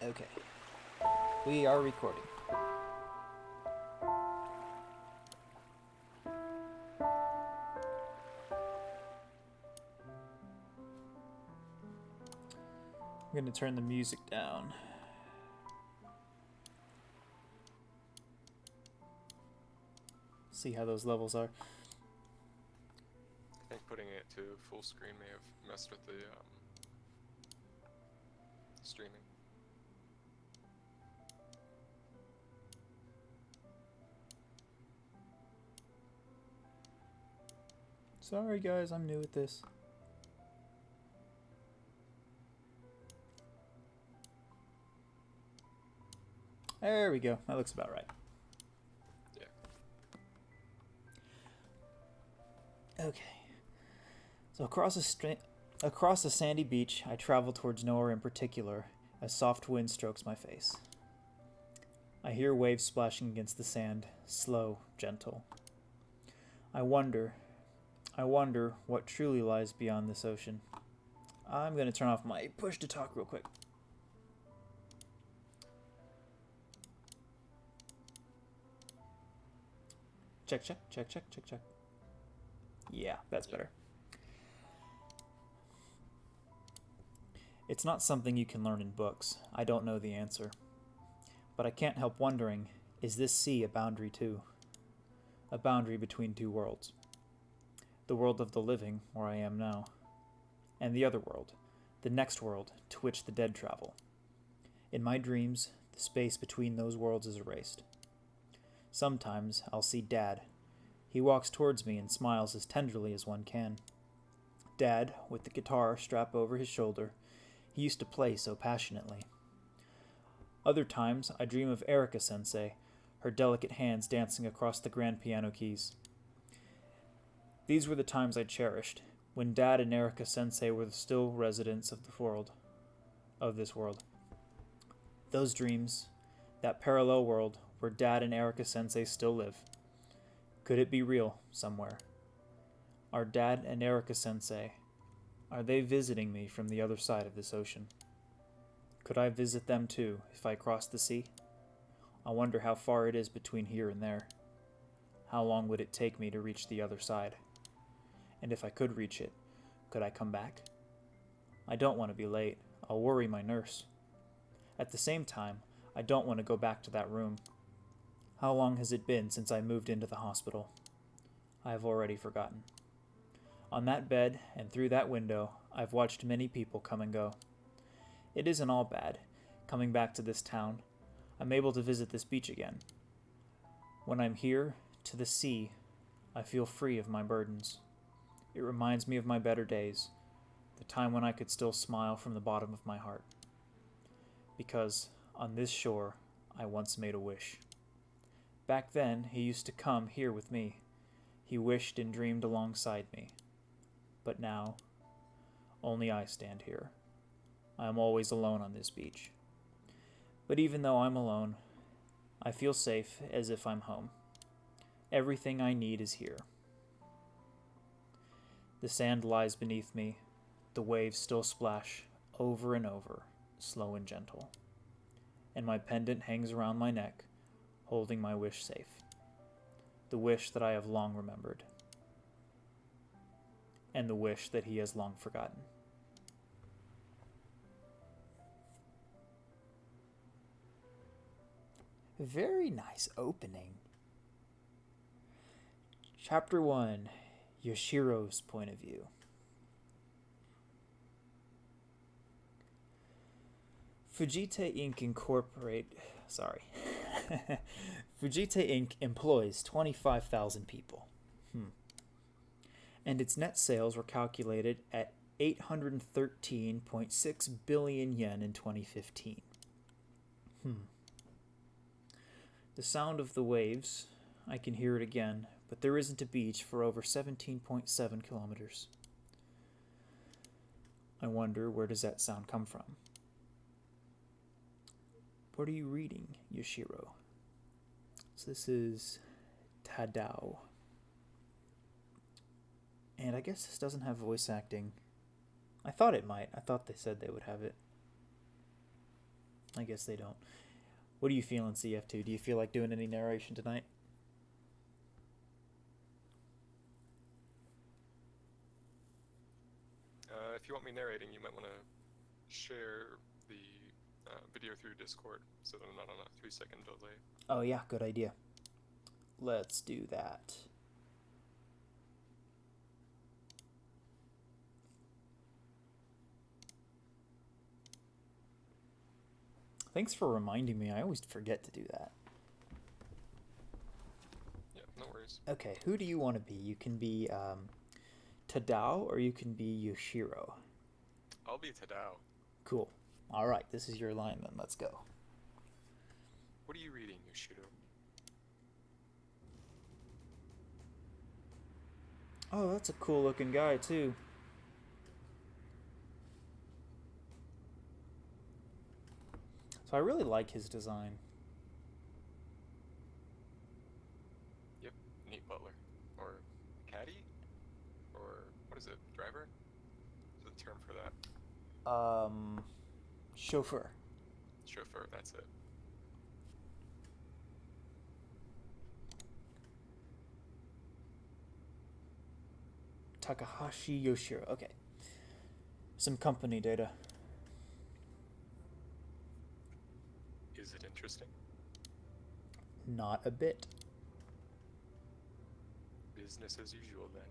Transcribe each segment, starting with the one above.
Okay. We are recording. I'm going to turn the music down. See how those levels are. I think putting it to full screen may have messed with the streaming. Sorry guys, I'm new at this. There we go. That looks about right. Yeah. Okay. So across a sandy beach, I travel towards nowhere in particular as soft wind strokes my face. I hear waves splashing against the sand, slow, gentle. I wonder what truly lies beyond this ocean. I'm going to turn off my push to talk real quick. Check. Yeah, that's better. It's not something you can learn in books. I don't know the answer. But I can't help wondering, is this sea a boundary too? A boundary between two worlds. The world of the living, where I am now, and the other world, the next world to which the dead travel. In my dreams, the space between those worlds is erased. Sometimes I'll see Dad. He walks towards me and smiles as tenderly as one can. Dad, with the guitar strapped over his shoulder, he used to play so passionately. Other times I dream of Erika-sensei, her delicate hands dancing across the grand piano keys. These were the times I cherished, when Dad and Erika-sensei were still residents of this world. Those dreams, that parallel world where Dad and Erika-sensei still live. Could it be real somewhere? Are Dad and Erika-sensei, are they visiting me from the other side of this ocean? Could I visit them too if I crossed the sea? I wonder how far it is between here and there. How long would it take me to reach the other side? And if I could reach it, could I come back? I don't want to be late. I'll worry my nurse. At the same time, I don't want to go back to that room. How long has it been since I moved into the hospital? I have already forgotten. On that bed and through that window, I've watched many people come and go. It isn't all bad. Coming back to this town, I'm able to visit this beach again. When I'm here, to the sea, I feel free of my burdens. It reminds me of my better days, the time when I could still smile from the bottom of my heart. Because on this shore, I once made a wish. Back then, he used to come here with me. He wished and dreamed alongside me. But now, only I stand here. I am always alone on this beach. But even though I'm alone, I feel safe as if I'm home. Everything I need is here. The sand lies beneath me. The waves still splash over and over, slow and gentle. And my pendant hangs around my neck, holding my wish safe. The wish that I have long remembered. And the wish that he has long forgotten. Very nice opening. Chapter 1, Yoshirou's point of view. Fujite Inc. Fujite Inc. employs 25,000 people. And its net sales were calculated at 813.6 billion yen in 2015. The sound of the waves, I can hear it again, but there isn't a beach for over 17.7 kilometers. I wonder, where does that sound come from? What are you reading, Yoshirou? So this is Tadao. And I guess this doesn't have voice acting. I thought it might. I thought they said they would have it. I guess they don't. What are you feeling, CF2? Do you feel like doing any narration tonight? If you want me narrating, you might want to share the video through Discord so that I'm not on a 3-second delay. Oh yeah, good idea. Let's do that. Thanks for reminding me. I always forget to do that. Yeah, no worries. Okay, who do you want to be? You can be Tadao or you can be Yoshirou. I'll be Tadao. Cool. All right, this is your line then. Let's go. What are you reading, Yoshirou? Oh, that's a cool looking guy too. So I really like his design. Yep, neat butler. Or caddy? Or what is it, driver? What's the term for that? Chauffeur. Chauffeur, that's it. Takahashi Yoshirou. Okay. Some company data. Is it interesting? Not a bit. Business as usual, then.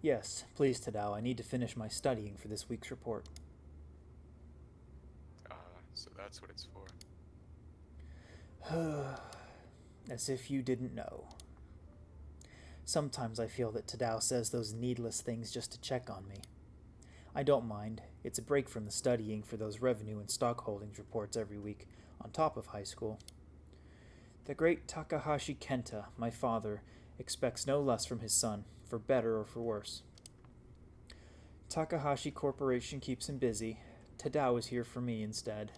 Yes, please, Tadao. I need to finish my studying for this week's report. So that's what it's for. As if you didn't know. Sometimes I feel that Tadao says those needless things just to check on me. I don't mind. It's a break from the studying for those revenue and stock holdings reports every week, on top of high school. The great Takahashi Kenta, my father, expects no less from his son, for better or for worse. Takahashi Corporation keeps him busy. Tadao is here for me instead.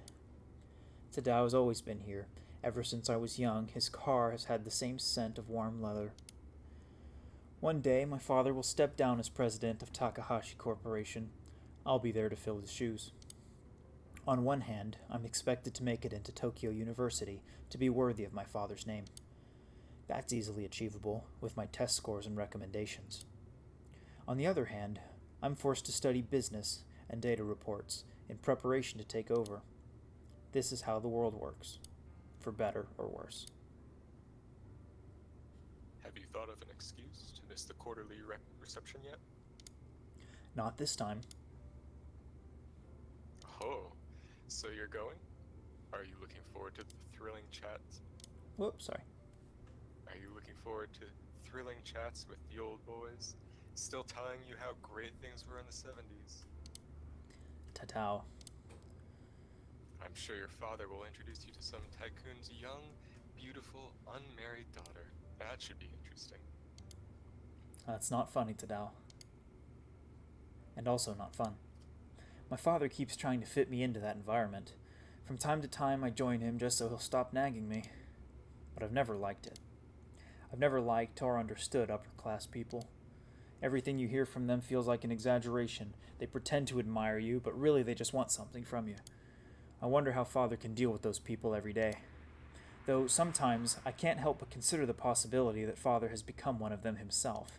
Tadao has always been here. Ever since I was young, his car has had the same scent of warm leather. One day, my father will step down as president of Takahashi Corporation. I'll be there to fill his shoes. On one hand, I'm expected to make it into Tokyo University to be worthy of my father's name. That's easily achievable, with my test scores and recommendations. On the other hand, I'm forced to study business and data reports in preparation to take over. This is how the world works, for better or worse. Have you thought of an excuse to miss the quarterly reception yet? Not this time. Oh, so you're going? Are you looking forward to the thrilling chats? Whoops, sorry. Are you looking forward to thrilling chats with the old boys, still telling you how great things were in the 70s? Tatao. I'm sure your father will introduce you to some tycoon's young, beautiful, unmarried daughter. That should be interesting. That's not funny, Tadao. And also not fun. My father keeps trying to fit me into that environment. From time to time, I join him just so he'll stop nagging me. But I've never liked it. I've never liked or understood upper-class people. Everything you hear from them feels like an exaggeration. They pretend to admire you, but really they just want something from you. I wonder how Father can deal with those people every day. Though sometimes I can't help but consider the possibility that Father has become one of them himself.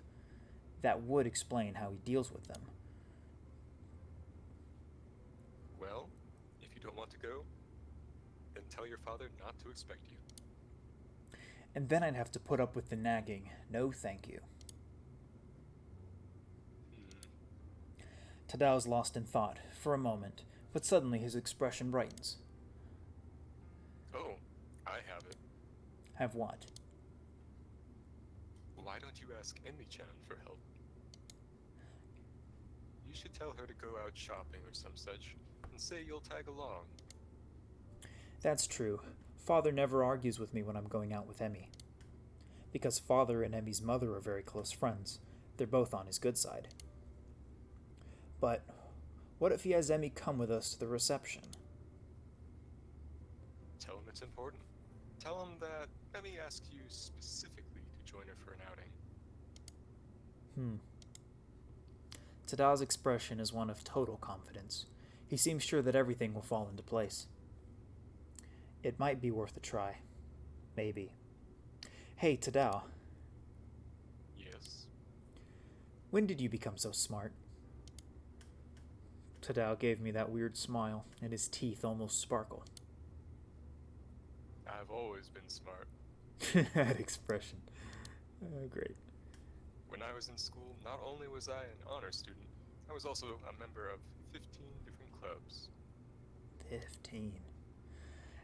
That would explain how he deals with them. Well, if you don't want to go, then tell your father not to expect you. And then I'd have to put up with the nagging. No thank you. Tadao's lost in thought, for a moment, but suddenly his expression brightens. Oh, I have it. Have what? Why don't you ask Emi-chan for help? You should tell her to go out shopping or some such, and say you'll tag along. That's true. Father never argues with me when I'm going out with Emi. Because Father and Emi's mother are very close friends. They're both on his good side. But what if he has Emi come with us to the reception? Tell him it's important. Tell him that Emi asked you specifically to join her for an outing. Tadao's expression is one of total confidence. He seems sure that everything will fall into place. It might be worth a try. Maybe. Hey, Tadao. Yes? When did you become so smart? Tadao gave me that weird smile, and his teeth almost sparkle. I've always been smart. That expression. Great. When I was in school, not only was I an honor student, I was also a member of 15 different clubs. 15.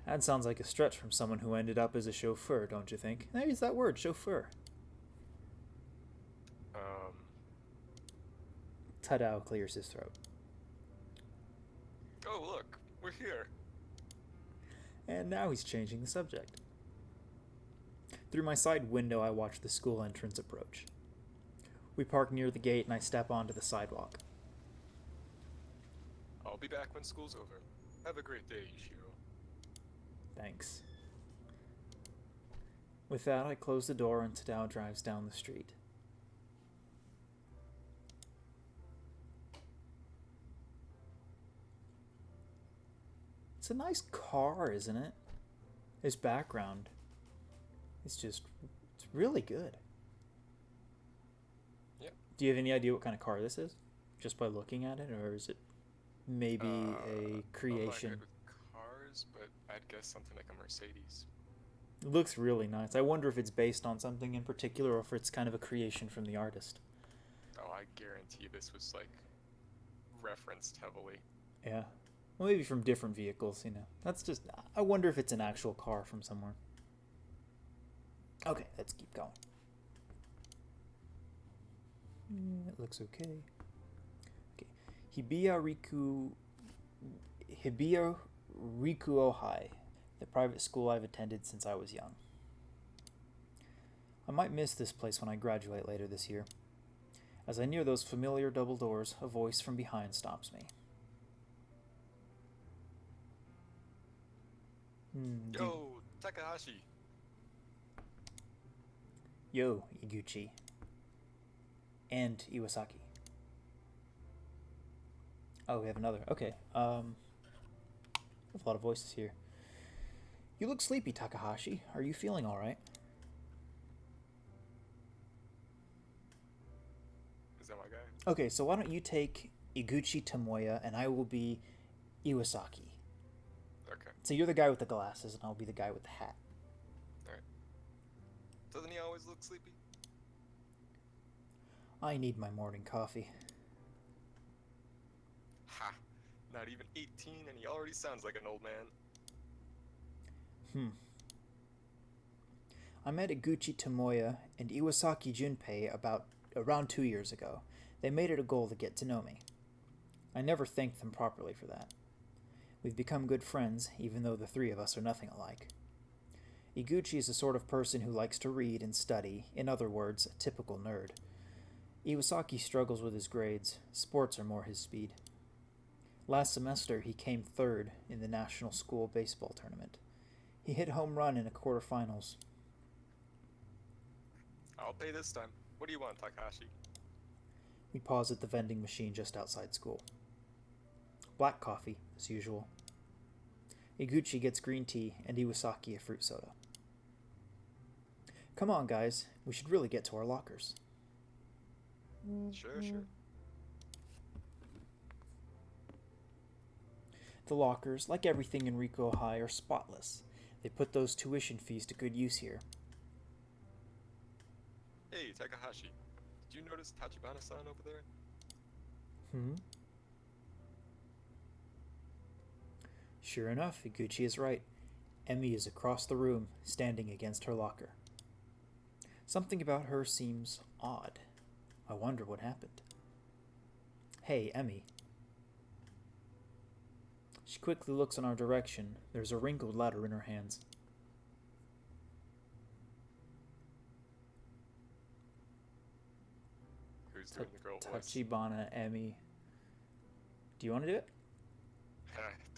That sounds like a stretch from someone who ended up as a chauffeur, don't you think? There's that word, chauffeur. Tadao clears his throat. Oh, look, we're here. And now he's changing the subject. Through my side window, I watch the school entrance approach. We park near the gate and I step onto the sidewalk. I'll be back when school's over. Have a great day, Yoshirou. Thanks. With that, I close the door and Tadao drives down the street. It's a nice car, isn't it? His background is it's really good. Yeah. Do you have any idea what kind of car this is? Just by looking at it, or is it maybe a creation? I'm not good with cars, but I'd guess something like a Mercedes. It looks really nice. I wonder if it's based on something in particular or if it's kind of a creation from the artist. Oh, I guarantee this was, like, referenced heavily. Yeah. Well, maybe from different vehicles, you know. That's just... I wonder if it's an actual car from somewhere. Okay, let's keep going. It looks okay. Okay. Hibiya Riku Ohai, the private school I've attended since I was young. I might miss this place when I graduate later this year. As I near those familiar double doors, a voice from behind stops me. Yo, Takahashi. Yo, Eguchi. And Iwasaki. Oh, we have another. Okay. We have a lot of voices here. You look sleepy, Takahashi. Are you feeling all right? Is that my guy? Okay, so why don't you take Eguchi Tomoya and I will be Iwasaki. Okay. So you're the guy with the glasses and I'll be the guy with the hat. Alright. Doesn't he always look sleepy? I need my morning coffee. Ha! Not even 18 and he already sounds like an old man. I met Eguchi Tomoya and Iwasaki Junpei around 2 years ago. They made it a goal to get to know me. I never thanked them properly for that. We've become good friends, even though the three of us are nothing alike. Eguchi is the sort of person who likes to read and study, in other words, a typical nerd. Iwasaki struggles with his grades. Sports are more his speed. Last semester, he came third in the national school baseball tournament. He hit home run in the quarterfinals. I'll pay this time. What do you want, Takahashi? We pause at the vending machine just outside school. Black coffee, as usual. Eguchi gets green tea and Iwasaki a fruit soda. Come on, guys. We should really get to our lockers. Sure. The lockers, like everything in Riku High, are spotless. They put those tuition fees to good use here. Hey, Takahashi. Did you notice Tachibana-san over there? Sure enough, Eguchi is right. Emi is across the room, standing against her locker. Something about her seems odd. I wonder what happened. Hey, Emi. She quickly looks in our direction. There's a wrinkled letter in her hands. Who's doing the girl voice? Tachibana, Emi. Do you want to do it?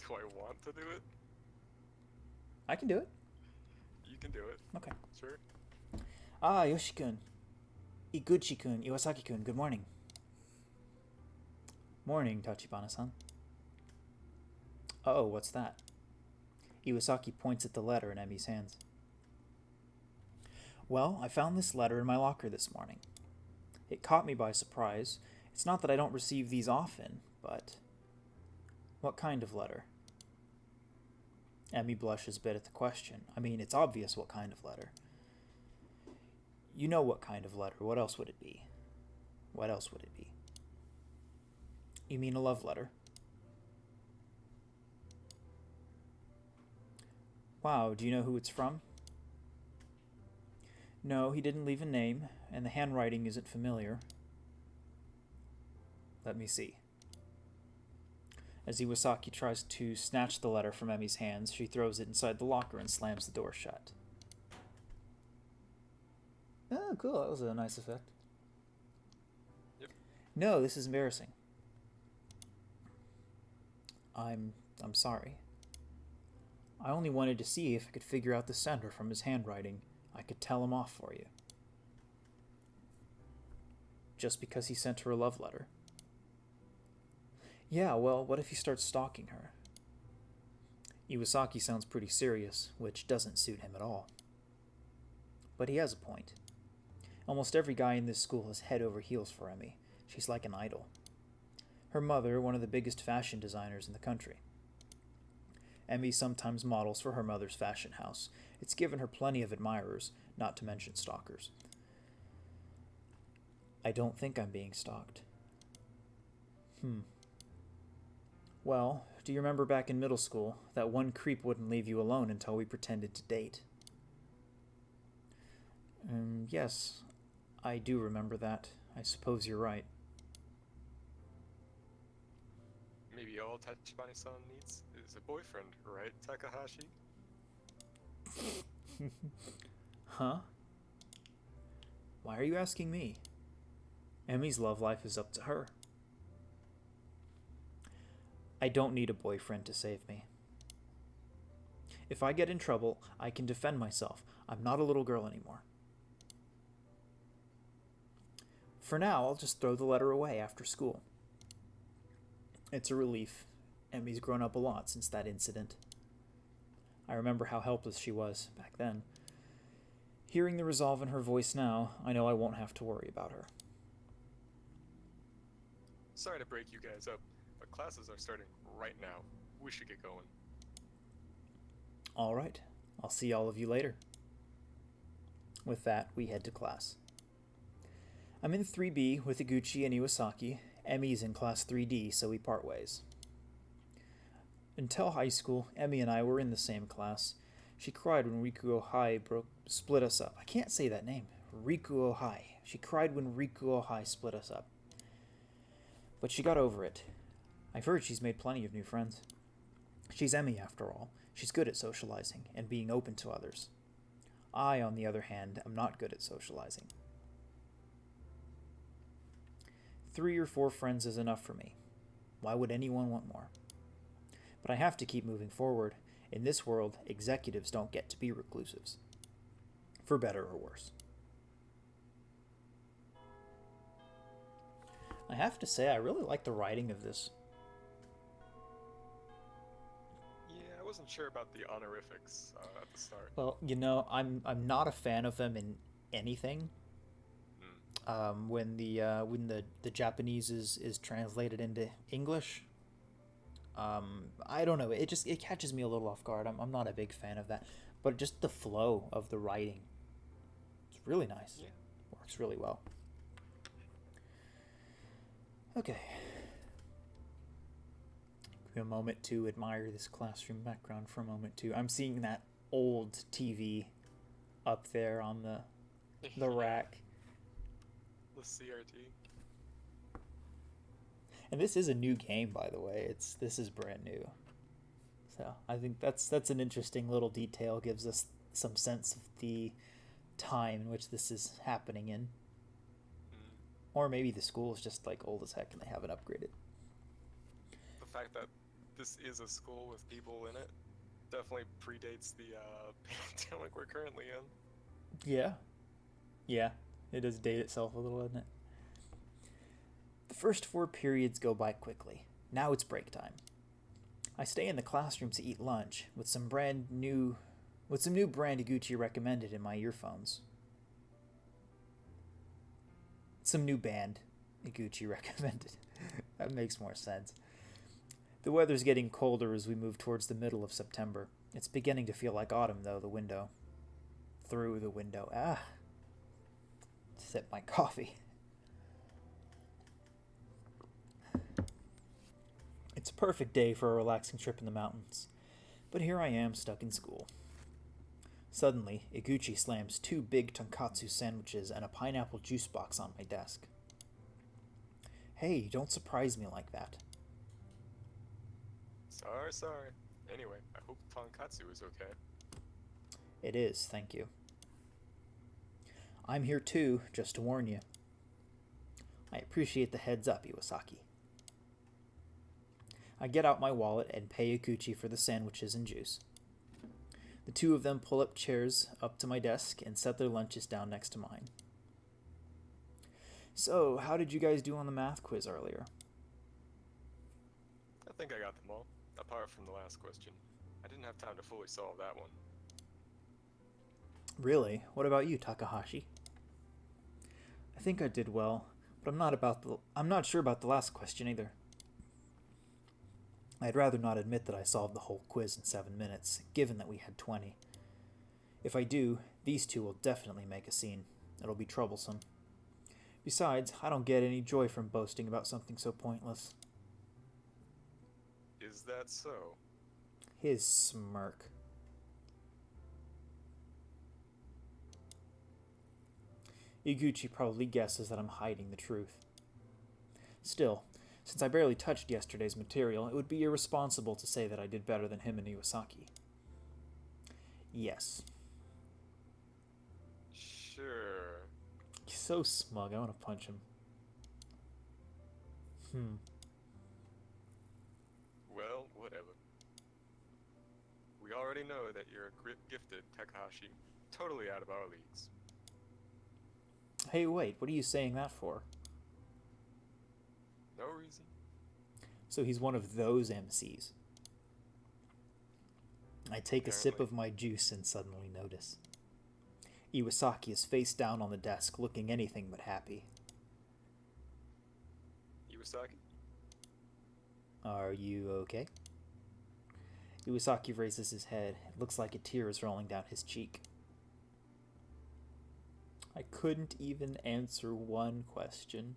Do I want to do it? I can do it. You can do it. Okay. Sure. Ah, Yoshi-kun. Eguchi-kun, Iwasaki-kun, good morning. Morning, Tachibana-san. Oh, what's that? Iwasaki points at the letter in Emi's hands. Well, I found this letter in my locker this morning. It caught me by surprise. It's not that I don't receive these often, but... What kind of letter? Emi blushes a bit at the question. I mean, it's obvious what kind of letter. You know what kind of letter. What else would it be? What else would it be? You mean a love letter? Wow, do you know who it's from? No, he didn't leave a name, and the handwriting isn't familiar. Let me see. As Iwasaki tries to snatch the letter from Emi's hands, she throws it inside the locker and slams the door shut. Oh, cool. That was a nice effect. Yep. No, this is embarrassing. I'm sorry. I only wanted to see if I could figure out the sender from his handwriting. I could tell him off for you. Just because he sent her a love letter. Yeah, well, what if he starts stalking her? Iwasaki sounds pretty serious, which doesn't suit him at all. But he has a point. Almost every guy in this school is head over heels for Emi. She's like an idol. Her mother, one of the biggest fashion designers in the country. Emi sometimes models for her mother's fashion house. It's given her plenty of admirers, not to mention stalkers. I don't think I'm being stalked. Well, do you remember back in middle school, that one creep wouldn't leave you alone until we pretended to date? Yes, I do remember that. I suppose you're right. Maybe all Tachibana-san needs is a boyfriend, right, Takahashi? Huh? Why are you asking me? Emi's love life is up to her. I don't need a boyfriend to save me. If I get in trouble, I can defend myself. I'm not a little girl anymore. For now, I'll just throw the letter away after school. It's a relief. Emi's grown up a lot since that incident. I remember how helpless she was back then. Hearing the resolve in her voice now, I know I won't have to worry about her. Sorry to break you guys up, but classes are starting right now. We should get going. All right. I'll see all of you later. With that, we head to class. I'm in 3B with Eguchi and Iwasaki. Emi's in class 3D, so we part ways. Until high school, Emi and I were in the same class. She cried when Rikuo Hai split us up. I can't say that name. Rikuo Hai. She cried when Rikuo Hai split us up. But she got over it. I've heard she's made plenty of new friends. She's Emi, after all. She's good at socializing and being open to others. I, on the other hand, am not good at socializing. 3 or 4 friends is enough for me. Why would anyone want more? But I have to keep moving forward. In this world, executives don't get to be reclusives. For better or worse. I have to say, I really like the writing of this. Yeah, I wasn't sure about the honorifics at the start. Well, you know, I'm not a fan of them in anything. When the Japanese is translated into English, I don't know. It catches me a little off guard. I'm not a big fan of that, but just the flow of the writing, it's really nice. Yeah. Works really well. Okay. Give me a moment to admire this classroom background for a moment too. I'm seeing that old TV up there on the rack. The CRT. And this is a new game, by the way. This is brand new. So I think that's an interesting little detail. Gives us some sense of the time in which this is happening in. Or maybe the school is just like old as heck and they haven't upgraded. The fact that this is a school with people in it definitely predates the pandemic we're currently in. Yeah. Yeah. It does date itself a little, doesn't it? The first 4 periods go by quickly. Now it's break time. I stay in the classroom to eat lunch with some new brand Eguchi recommended in my earphones. Some new band Eguchi recommended. That makes more sense. The weather's getting colder as we move towards the middle of September. It's beginning to feel like autumn, though, through the window. Sip my coffee. It's a perfect day for a relaxing trip in the mountains. But here I am, stuck in school. Suddenly, Eguchi slams 2 big tonkatsu sandwiches and a pineapple juice box on my desk. Hey, don't surprise me like that. Sorry. Anyway, I hope tonkatsu is okay. It is, thank you. I'm here too, just to warn you. I appreciate the heads up, Iwasaki. I get out my wallet and pay Eguchi for the sandwiches and juice. The two of them pull up chairs up to my desk and set their lunches down next to mine. So, how did you guys do on the math quiz earlier? I think I got them all, apart from the last question. I didn't have time to fully solve that one. Really? What about you, Takahashi? I think I did well, but I'm not sure about the last question either. I'd rather not admit that I solved the whole quiz in 7 minutes, given that we had 20. If I do, these two will definitely make a scene. It'll be troublesome. Besides, I don't get any joy from boasting about something so pointless. Is that so? His smirk. Eguchi probably guesses that I'm hiding the truth. Still, since I barely touched yesterday's material, it would be irresponsible to say that I did better than him and Iwasaki. Yes. Sure. He's so smug, I want to punch him. Well, whatever. We already know that you're a gifted Takahashi, totally out of our leagues. Hey, wait, what are you saying that for? No reason. So he's one of those MCs. I take a sip of my juice and suddenly notice. Iwasaki is face down on the desk, looking anything but happy. Iwasaki? Are you okay? Iwasaki raises his head. It looks like a tear is rolling down his cheek. I couldn't even answer one question.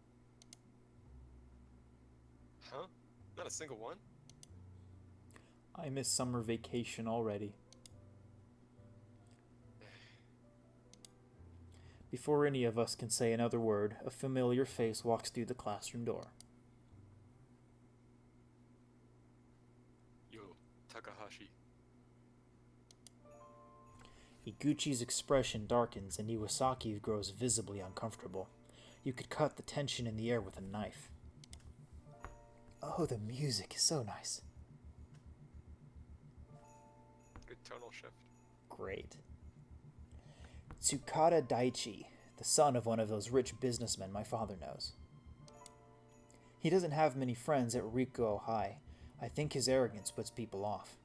Huh? Not a single one? I miss summer vacation already. Before any of us can say another word, a familiar face walks through the classroom door. Yo, Takahashi. Eguchi's expression darkens and Iwasaki grows visibly uncomfortable. You could cut the tension in the air with a knife. Oh, the music is so nice. Good tonal shift. Great. Tsukada Daichi, the son of one of those rich businessmen my father knows. He doesn't have many friends at Rikuo High. I think his arrogance puts people off.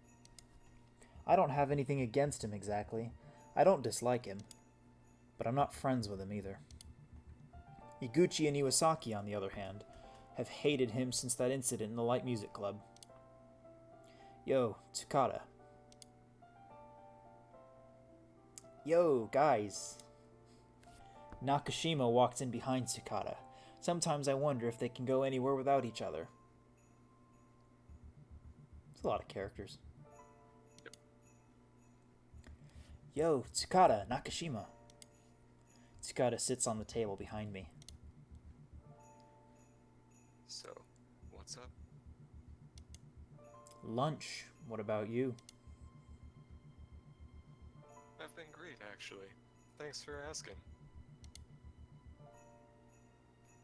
I don't have anything against him exactly. I don't dislike him, but I'm not friends with him either. Eguchi and Iwasaki, on the other hand, have hated him since that incident in the light music club. Yo, Tsukada. Yo, guys. Nakashima walked in behind Tsukada. Sometimes I wonder if they can go anywhere without each other. It's a lot of characters. Yep. Yo, Tsukada, Nakashima. Tsukada sits on the table behind me. So, what's up? Lunch. What about you? I've been great, actually. Thanks for asking.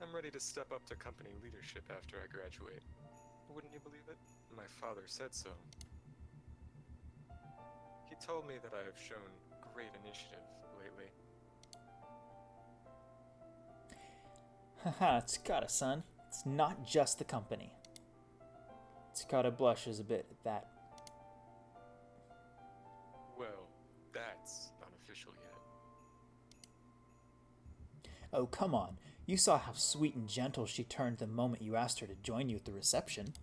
I'm ready to step up to company leadership after I graduate. Wouldn't you believe it? My father said so. He told me that I have shown great initiative lately. Haha, Tsukada-san. It's not just the company. Tsukada blushes a bit at that. Well, that's not official yet. Oh, come on. You saw how sweet and gentle she turned the moment you asked her to join you at the reception.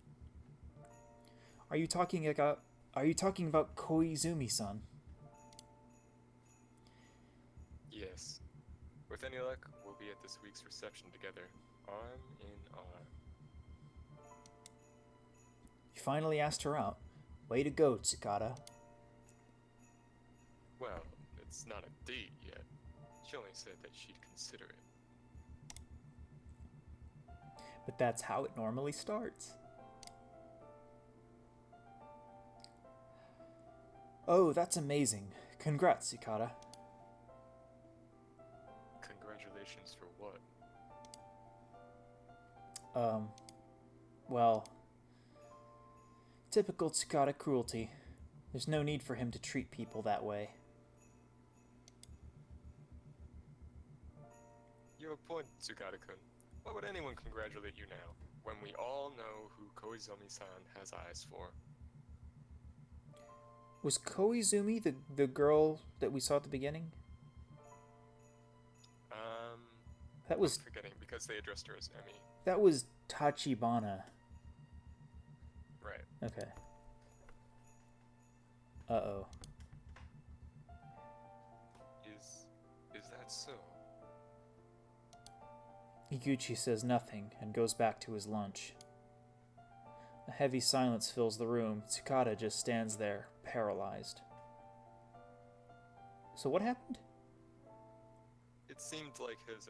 Are you talking about Koizumi-san? Yes. With any luck, we'll be at this week's reception together, arm in arm. You finally asked her out. Way to go, Tsukada. Well, it's not a date yet. She only said that she'd consider it. But that's how it normally starts. Oh, that's amazing. Congrats, Tsukada. Congratulations for what? Well, typical Tsukada cruelty. There's no need for him to treat people that way. You have a point, Tsukada-kun. Why would anyone congratulate you now, when we all know who Koizumi-san has eyes for? Was Koizumi the girl that we saw at the beginning? That was... I'm forgetting, because they addressed her as Emmy. That was Tachibana. Right. Okay. Uh-oh. Is that so? Eguchi says nothing and goes back to his lunch. A heavy silence fills the room. Tsukada just stands there, paralyzed. So what happened? It seemed like his,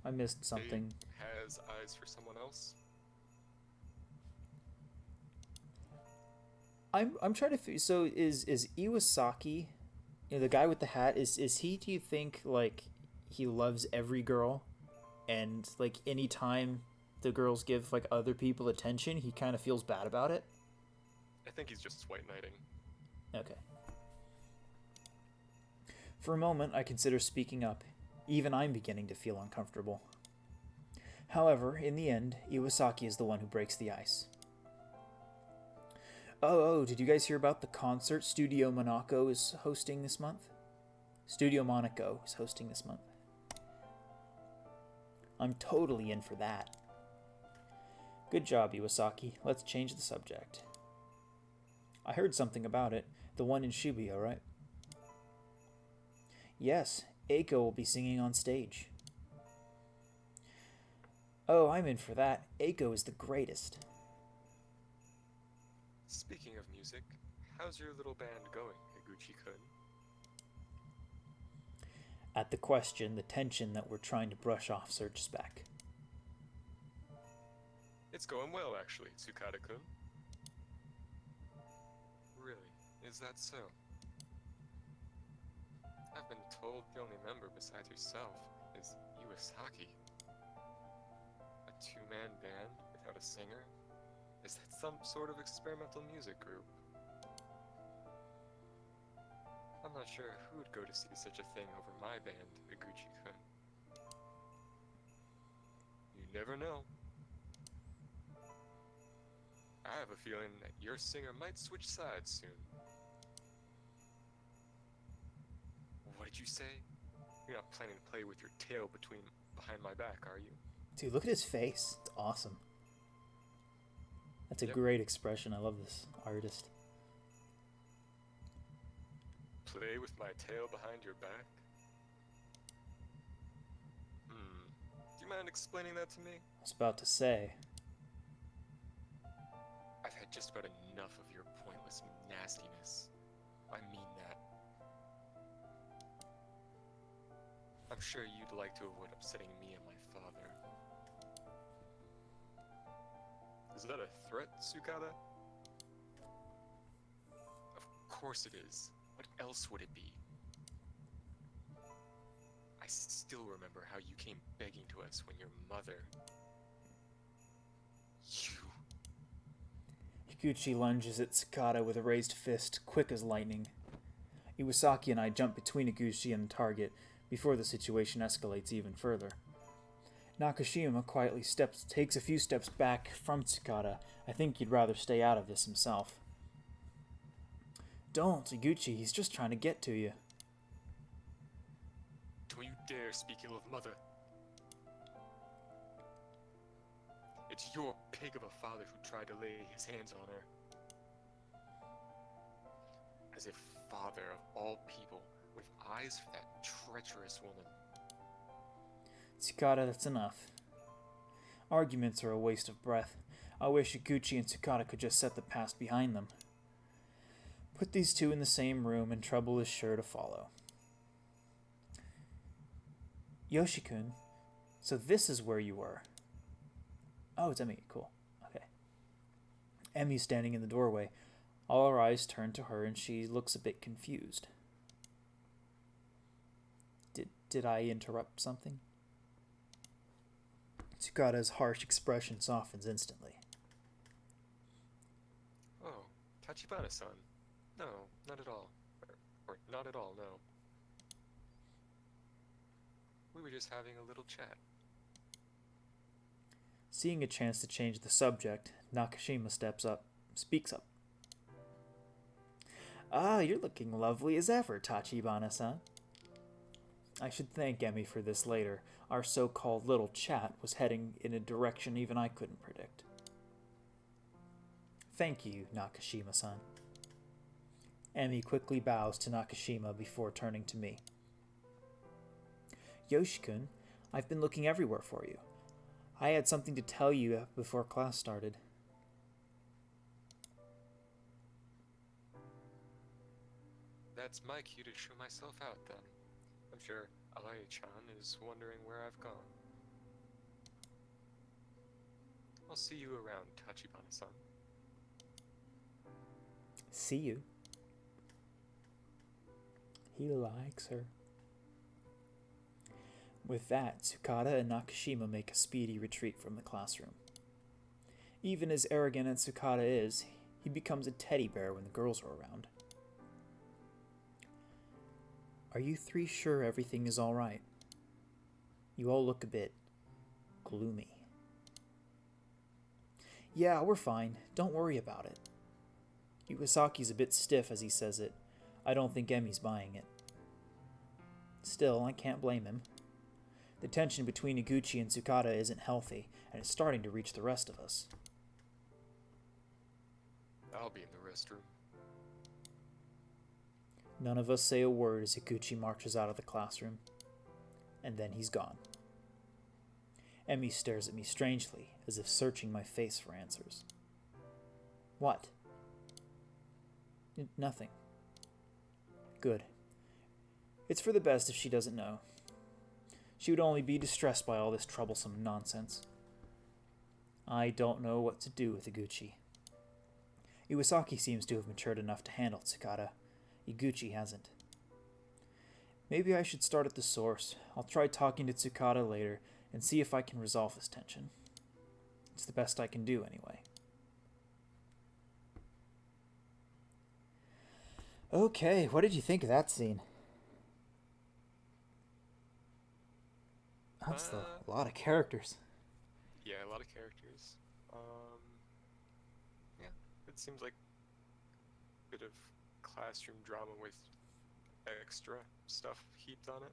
I missed something. has eyes for someone else. I'm trying to figure... So is Iwasaki, the guy with the hat, is he, do you think, like, he loves every girl? And, like, any time the girls give, like, other people attention, he kind of feels bad about it? I think he's just white knighting. Okay. For a moment, I consider speaking up. Even I'm beginning to feel uncomfortable. However, in the end, Iwasaki is the one who breaks the ice. Oh, did you guys hear about the concert Studio Monaco is hosting this month? Studio Monaco is hosting this month. I'm totally in for that. Good job, Iwasaki. Let's change the subject. I heard something about it. The one in Shibuya, right? Yes, Eiko will be singing on stage. Oh, I'm in for that. Eiko is the greatest. Speaking of music, how's your little band going, Eguchi-kun? At the question, the tension that we're trying to brush off surges back. It's going well, actually, Tsukada-kun. Really? Is that so? I've been told the only member besides yourself is Iwasaki. A two-man band without a singer? Is that some sort of experimental music group? I'm not sure who would go to see such a thing over my band, Eguchi-kun. You never know. I have a feeling that your singer might switch sides soon. What did you say? You're not planning to play with your tail behind my back, are you? Dude, look at his face. It's awesome. That's a great expression. I love this artist. Play with my tail behind your back? Do you mind explaining that to me? I was about to say. I've had just about enough of your pointless nastiness. I mean that. I'm sure you'd like to avoid upsetting me and my father. Is that a threat, Tsukada? Of course it is. What else would it be? I still remember how you came begging to us when your mother... Eguchi lunges at Tsukada with a raised fist, quick as lightning. Iwasaki and I jump between Eguchi and the target before the situation escalates even further. Nakashima quietly takes a few steps back from Tsukada. I think he'd rather stay out of this himself. Don't, Eguchi, he's just trying to get to you. Don't you dare speak ill of Mother. It's your pig of a father who tried to lay his hands on her. As if father of all people would have eyes for that treacherous woman. Tsukada, that's enough. Arguments are a waste of breath. I wish Eguchi and Tsukada could just set the past behind them. Put these two in the same room and trouble is sure to follow. Yoshi-kun, so this is where you were. Oh, it's Emi. Cool. Okay. Emi's standing in the doorway. All our eyes turn to her and she looks a bit confused. Did I interrupt something? Tsukada's harsh expression softens instantly. Oh, Tachibana-san. No, not at all. Or not at all, no. We were just having a little chat. Seeing a chance to change the subject, Nakashima speaks up. Ah, you're looking lovely as ever, Tachibana-san. I should thank Emi for this later. Our so-called little chat was heading in a direction even I couldn't predict. Thank you, Nakashima-san. Emi quickly bows to Nakashima before turning to me. Yoshi-kun, I've been looking everywhere for you. I had something to tell you before class started. That's my cue to show myself out, then. I'm sure Alaye-chan is wondering where I've gone. I'll see you around, Tachibana-san. See you. He likes her. With that, Tsukada and Nakashima make a speedy retreat from the classroom. Even as arrogant as Tsukada is, he becomes a teddy bear when the girls are around. Are you three sure everything is all right? You all look a bit gloomy. Yeah, we're fine. Don't worry about it. Iwasaki's a bit stiff as he says it. I don't think Emi's buying it. Still, I can't blame him. The tension between Eguchi and Tsukada isn't healthy, and it's starting to reach the rest of us. I'll be in the restroom. None of us say a word as Eguchi marches out of the classroom. And then he's gone. Emi stares at me strangely, as if searching my face for answers. What? Nothing. Good. It's for the best if she doesn't know. She would only be distressed by all this troublesome nonsense. I don't know what to do with Eguchi. Iwasaki seems to have matured enough to handle Tsukada. Eguchi hasn't. Maybe I should start at the source. I'll try talking to Tsukada later and see if I can resolve this tension. It's the best I can do anyway. Okay, what did you think of that scene? That's a lot of characters. Yeah, a lot of characters. Yeah, it seems like a bit of classroom drama with extra stuff heaped on it.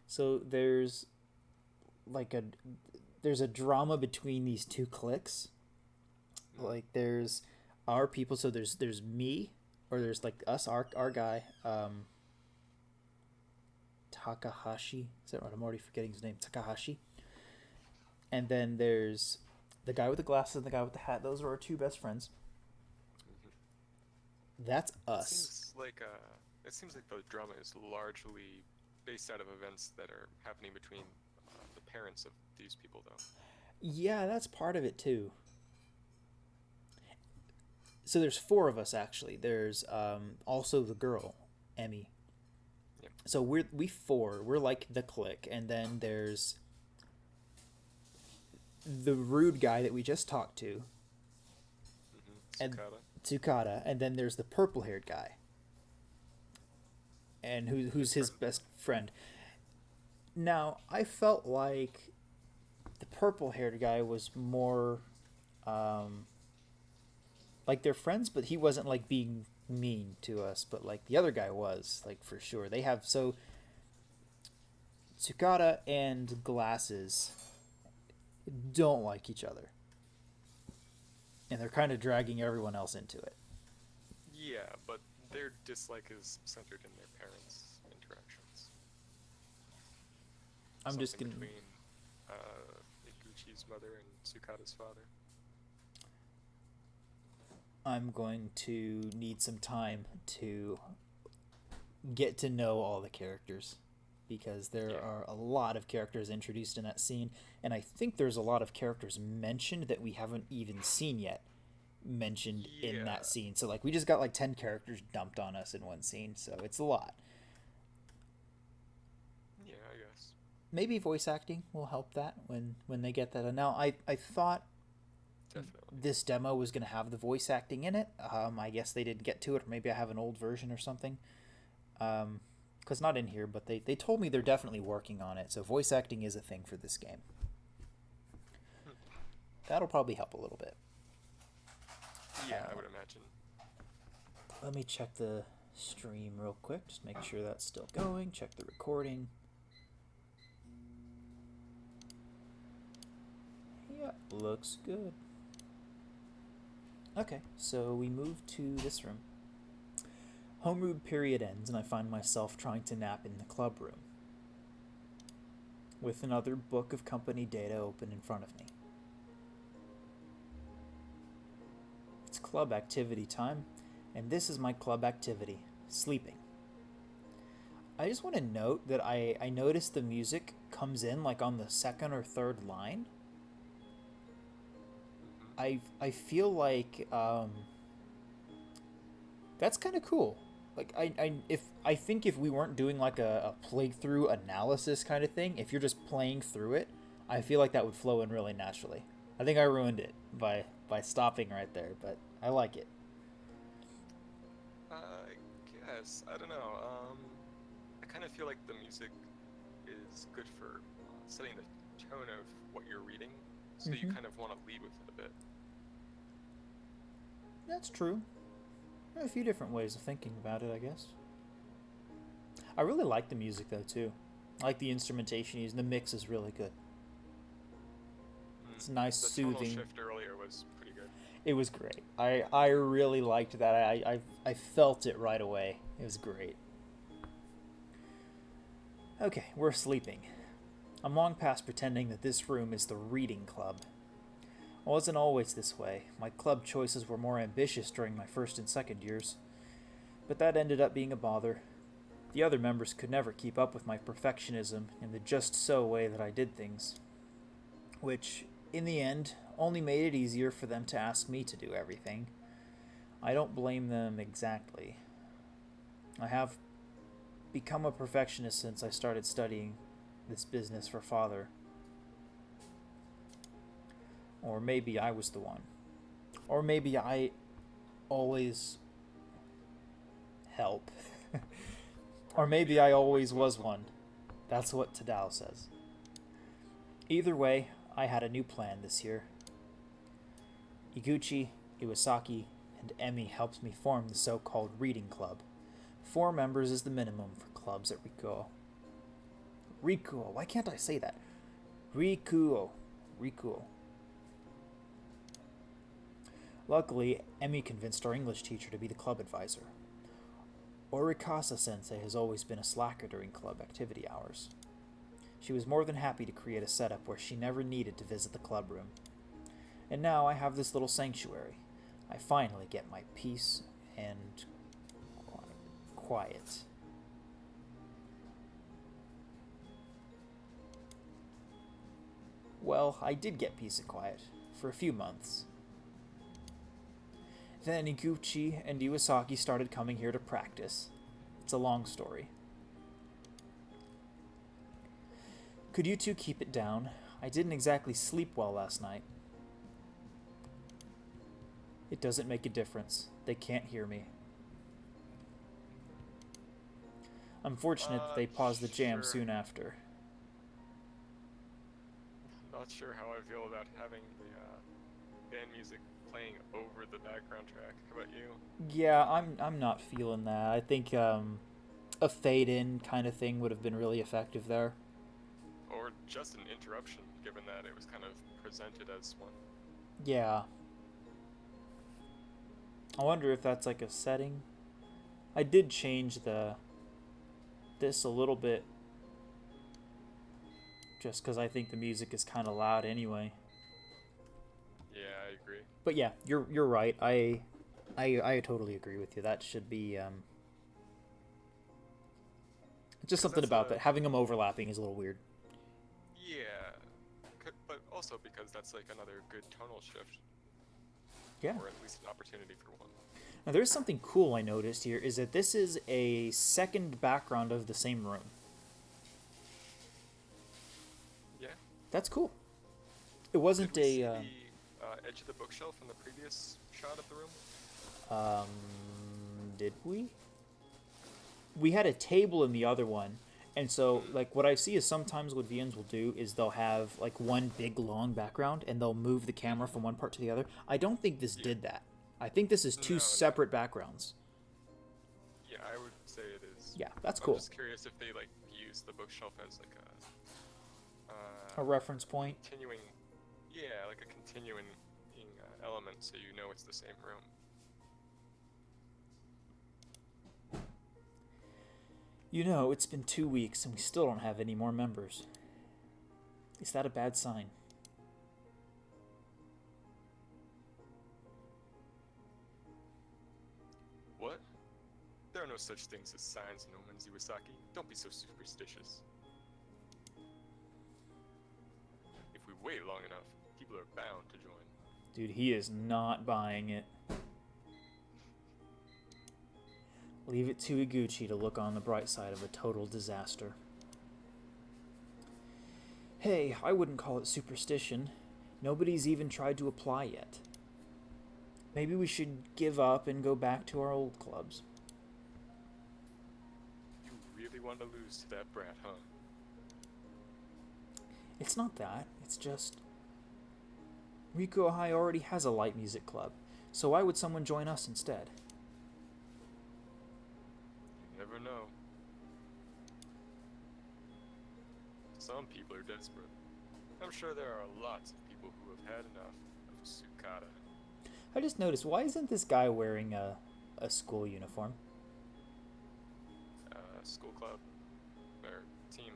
So there's a drama between these two cliques. Like there's our people, so there's me, or there's like us, our guy, Takahashi. Is that right? I'm already forgetting his name. Takahashi. And then there's the guy with the glasses and the guy with the hat. Those are our two best friends. Mm-hmm. That's us. It seems like the drama is largely based out of events that are happening between the parents of these people, though. Yeah, that's part of it too. So there's four of us actually. There's also the girl, Emi. Yep. So we four. We're like the clique, and then there's the rude guy that we just talked to. Mm-hmm. Tsukada, and then there's the purple-haired guy, and who's his best friend. Now, I felt like the purple-haired guy was more like they're friends, but he wasn't like being mean to us. But like the other guy was, like for sure. They have so Tsukada and Glasses don't like each other, and they're kind of dragging everyone else into it. Yeah, but their dislike is centered in their parents' interactions. I'm Something just gonna. between Eguchi's mother and Tsukada's father. I'm going to need some time to get to know all the characters because there are a lot of characters introduced in that scene, and I think there's a lot of characters mentioned that we haven't even seen yet mentioned in that scene. So like we just got like 10 characters dumped on us in one scene, so it's a lot. Yeah, I guess. Maybe voice acting will help that when they get that. And now I thought Definitely. this demo was going to have the voice acting in it. I guess they didn't get to it, or maybe I have an old version or something. Because not in here, but they told me they're definitely working on it. So voice acting is a thing for this game. That'll probably help a little bit. Yeah, I would imagine. Let me check the stream real quick. Just make sure that's still going. Check the recording. Yeah, looks good. Okay, so we move to this room. Homeroom period ends, and I find myself trying to nap in the club room, with another book of company data open in front of me. It's club activity time, and this is my club activity, sleeping. I just want to note that I noticed the music comes in like on the second or third line. I feel like that's kind of cool. Like I think if we weren't doing like a playthrough analysis kind of thing, if you're just playing through it, I feel like that would flow in really naturally. I think I ruined it by stopping right there, but I like it. I guess. I don't know. I kind of feel like the music is good for setting the tone of what you're reading, so you kind of want to lead with it a bit. That's true. There are a few different ways of thinking about it, I guess. I really like the music though too. I like the instrumentation used. The mix is really good. It's nice, the soothing. The tonal shift earlier was pretty good. It was great. I really liked that. I felt it right away. It was great. Okay, we're sleeping. I'm long past pretending that this room is the reading club. I wasn't always this way. My club choices were more ambitious during my first and second years. But that ended up being a bother. The other members could never keep up with my perfectionism in the just-so way that I did things. Which, in the end, only made it easier for them to ask me to do everything. I don't blame them exactly. I have become a perfectionist since I started studying this business for father. Or maybe I was the one. Or maybe I always help. Or maybe I always was one. That's what Tadao says. Either way, I had a new plan this year. Eguchi, Iwasaki, and Emi helped me form the so-called reading club. 4 members is the minimum for clubs at Rikuo. Rikuo, why can't I say that? Rikuo. Luckily, Emi convinced our English teacher to be the club advisor. Orikasa-sensei has always been a slacker during club activity hours. She was more than happy to create a setup where she never needed to visit the club room. And now I have this little sanctuary. I finally get my peace and quiet. Well, I did get peace and quiet for a few months. Then Eguchi and Iwasaki started coming here to practice. It's a long story. Could you two keep it down? I didn't exactly sleep well last night. It doesn't make a difference. They can't hear me. I'm fortunate that they paused the jam soon after. not sure how I feel about having the band music playing over the background track. How about you? Yeah, I'm not feeling that. I think a fade in kind of thing would have been really effective there. Or just an interruption, given that it was kind of presented as one. Yeah. I wonder if that's like a setting. I did change this a little bit just because I think the music is kind of loud anyway. Yeah, I agree. But yeah, you're right. I totally agree with you. That should be just 'Cause something that's about that. Having them overlapping is a little weird. Yeah, but also because that's like another good tonal shift, Yeah. or at least an opportunity for one. Now there's something cool I noticed here is that this is a second background of the same room. Yeah. That's cool. It wasn't Did we see a the edge of the bookshelf in the previous shot of the room? did we? We had a table in the other one. And so, like, what I see is sometimes what VNs will do is they'll have, like, one big, long background, and they'll move the camera from one part to the other. I don't think this did that. I think this is two separate backgrounds. Yeah, I would say it is. Yeah, that's cool. I'm just curious if they, like, use the bookshelf as, like, A reference point. continuing... Yeah, like a continuing element, so you know it's the same room. You know, it's been 2 weeks, and we still don't have any more members. Is that a bad sign? What? There are no such things as signs, no one's Iwasaki. Don't be so superstitious. If we wait long enough, people are bound to join. Dude, he is not buying it. Leave it to Eguchi to look on the bright side of a total disaster. Hey, I wouldn't call it superstition. Nobody's even tried to apply yet. Maybe we should give up and go back to our old clubs. You really want to lose to that brat, huh? It's not that. It's just... Rikuohai already has a light music club, so why would someone join us instead? You never know. Some people are desperate. I'm sure there are lots of people who have had enough of Tsukada. I just noticed, why isn't this guy wearing a school uniform? School club. Or team.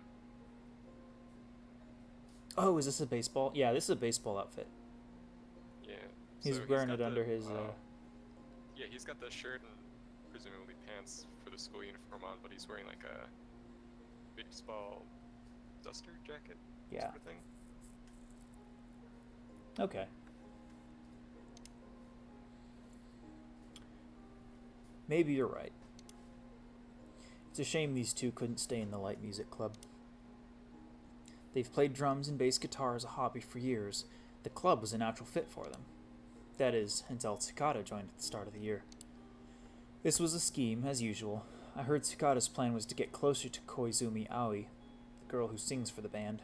Oh, is this a baseball? Yeah, this is a baseball outfit. Yeah. He's so wearing got it under his... Yeah, he's got the shirt and presumably pants for the school uniform on, but he's wearing like a baseball duster jacket sort of thing. Okay. Maybe you're right. It's a shame these two couldn't stay in the light music club. They've played drums and bass guitar as a hobby for years. The club was a natural fit for them. That is, until Tsukada joined at the start of the year. This was a scheme, as usual. I heard Tsukada's plan was to get closer to Koizumi Aoi, the girl who sings for the band.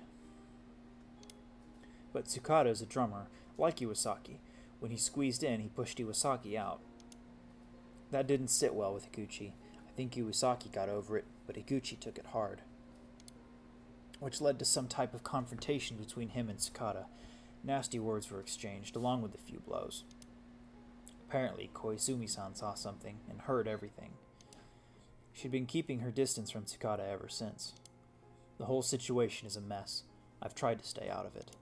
But Tsukada is a drummer, like Iwasaki. When he squeezed in, he pushed Iwasaki out. That didn't sit well with Eguchi. I think Iwasaki got over it, but Eguchi took it hard, which led to some type of confrontation between him and Tsukada. Nasty words were exchanged, along with a few blows. Apparently, Koizumi-san saw something and heard everything. She'd been keeping her distance from Tsukada ever since. The whole situation is a mess. I've tried to stay out of it.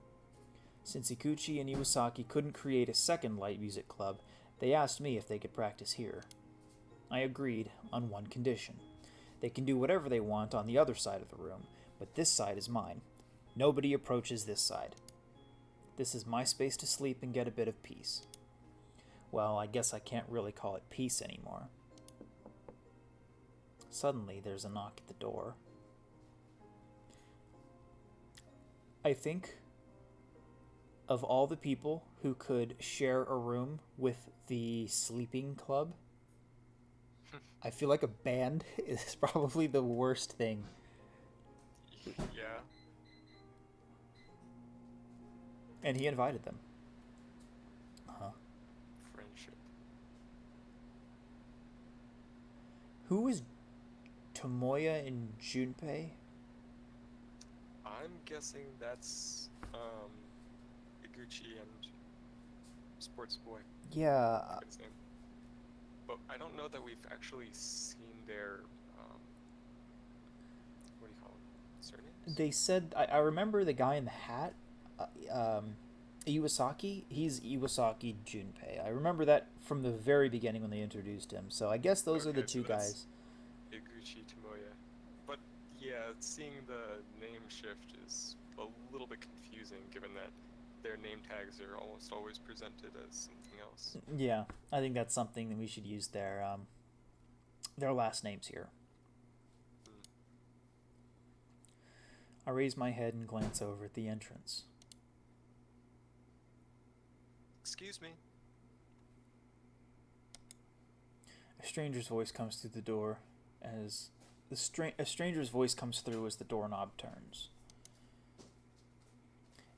Since Eguchi and Iwasaki couldn't create a second light music club, they asked me if they could practice here. I agreed, on one condition. They can do whatever they want on the other side of the room, but this side is mine. Nobody approaches this side. This is my space to sleep and get a bit of peace. Well, I guess I can't really call it peace anymore. Suddenly, there's a knock at the door. I think of all the people who could share a room with the sleeping club, I feel like a band is probably the worst thing. Yeah. And he invited them. Huh. Friendship. Who is Tomoya and Junpei? I'm guessing that's Eguchi and Sports Boy. Yeah, His name. But I don't know that we've actually seen their what do you call them? Surnames? they said I remember the guy in the hat, Iwasaki. He's Iwasaki Junpei. I remember that from the very beginning when they introduced him. So I guess those are the Okay, two so that's guys. Eguchi Tomoya. But yeah, seeing the name shift is a little bit confusing given that their name tags are almost always presented as something else. Yeah, I think that's something that we should use their last names here. Hmm. I raise my head and glance over at the entrance. Excuse me. A stranger's voice comes through the door as a stranger's voice comes through as the doorknob turns.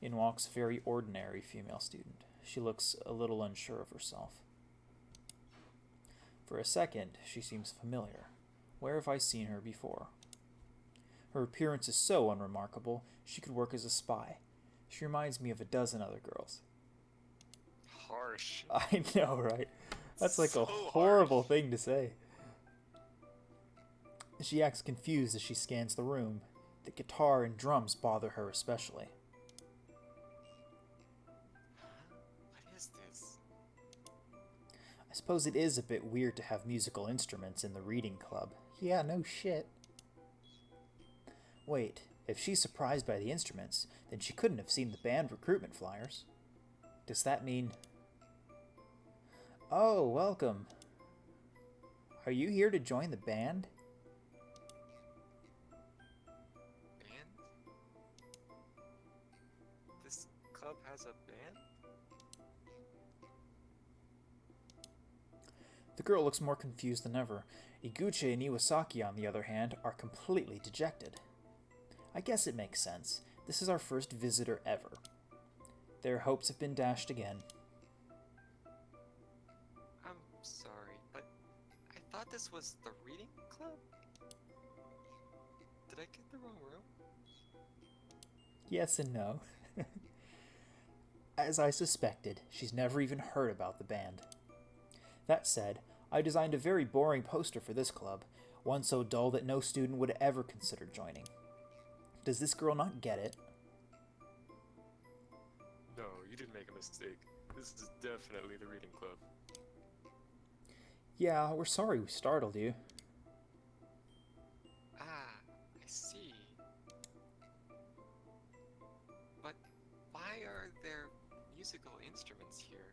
In walks a very ordinary female student. She looks a little unsure of herself. For a second, she seems familiar. Where have I seen her before? Her appearance is so unremarkable, she could work as a spy. She reminds me of a dozen other girls. Harsh. I know, right? That's like So a horrible harsh. thing to say. She acts confused as she scans the room. The guitar and drums bother her especially. Huh? What is this? I suppose it is a bit weird to have musical instruments in the reading club. Yeah, no shit. Wait, if she's surprised by the instruments, then she couldn't have seen the band recruitment flyers. Does that mean... Oh, welcome. Are you here to join the band? Band? This club has a band? The girl looks more confused than ever. Eguchi and Iwasaki, on the other hand, are completely dejected. I guess it makes sense. This is our first visitor ever. Their hopes have been dashed again. I'm sorry, but I thought this was the reading club? Did I get the wrong room? Yes and no. As I suspected, she's never even heard about the band. That said, I designed a very boring poster for this club, one so dull that no student would ever consider joining. Does this girl not get it? No, you didn't make a mistake. This is definitely the reading club. Yeah, we're sorry we startled you. Ah, I see. But why are there musical instruments here?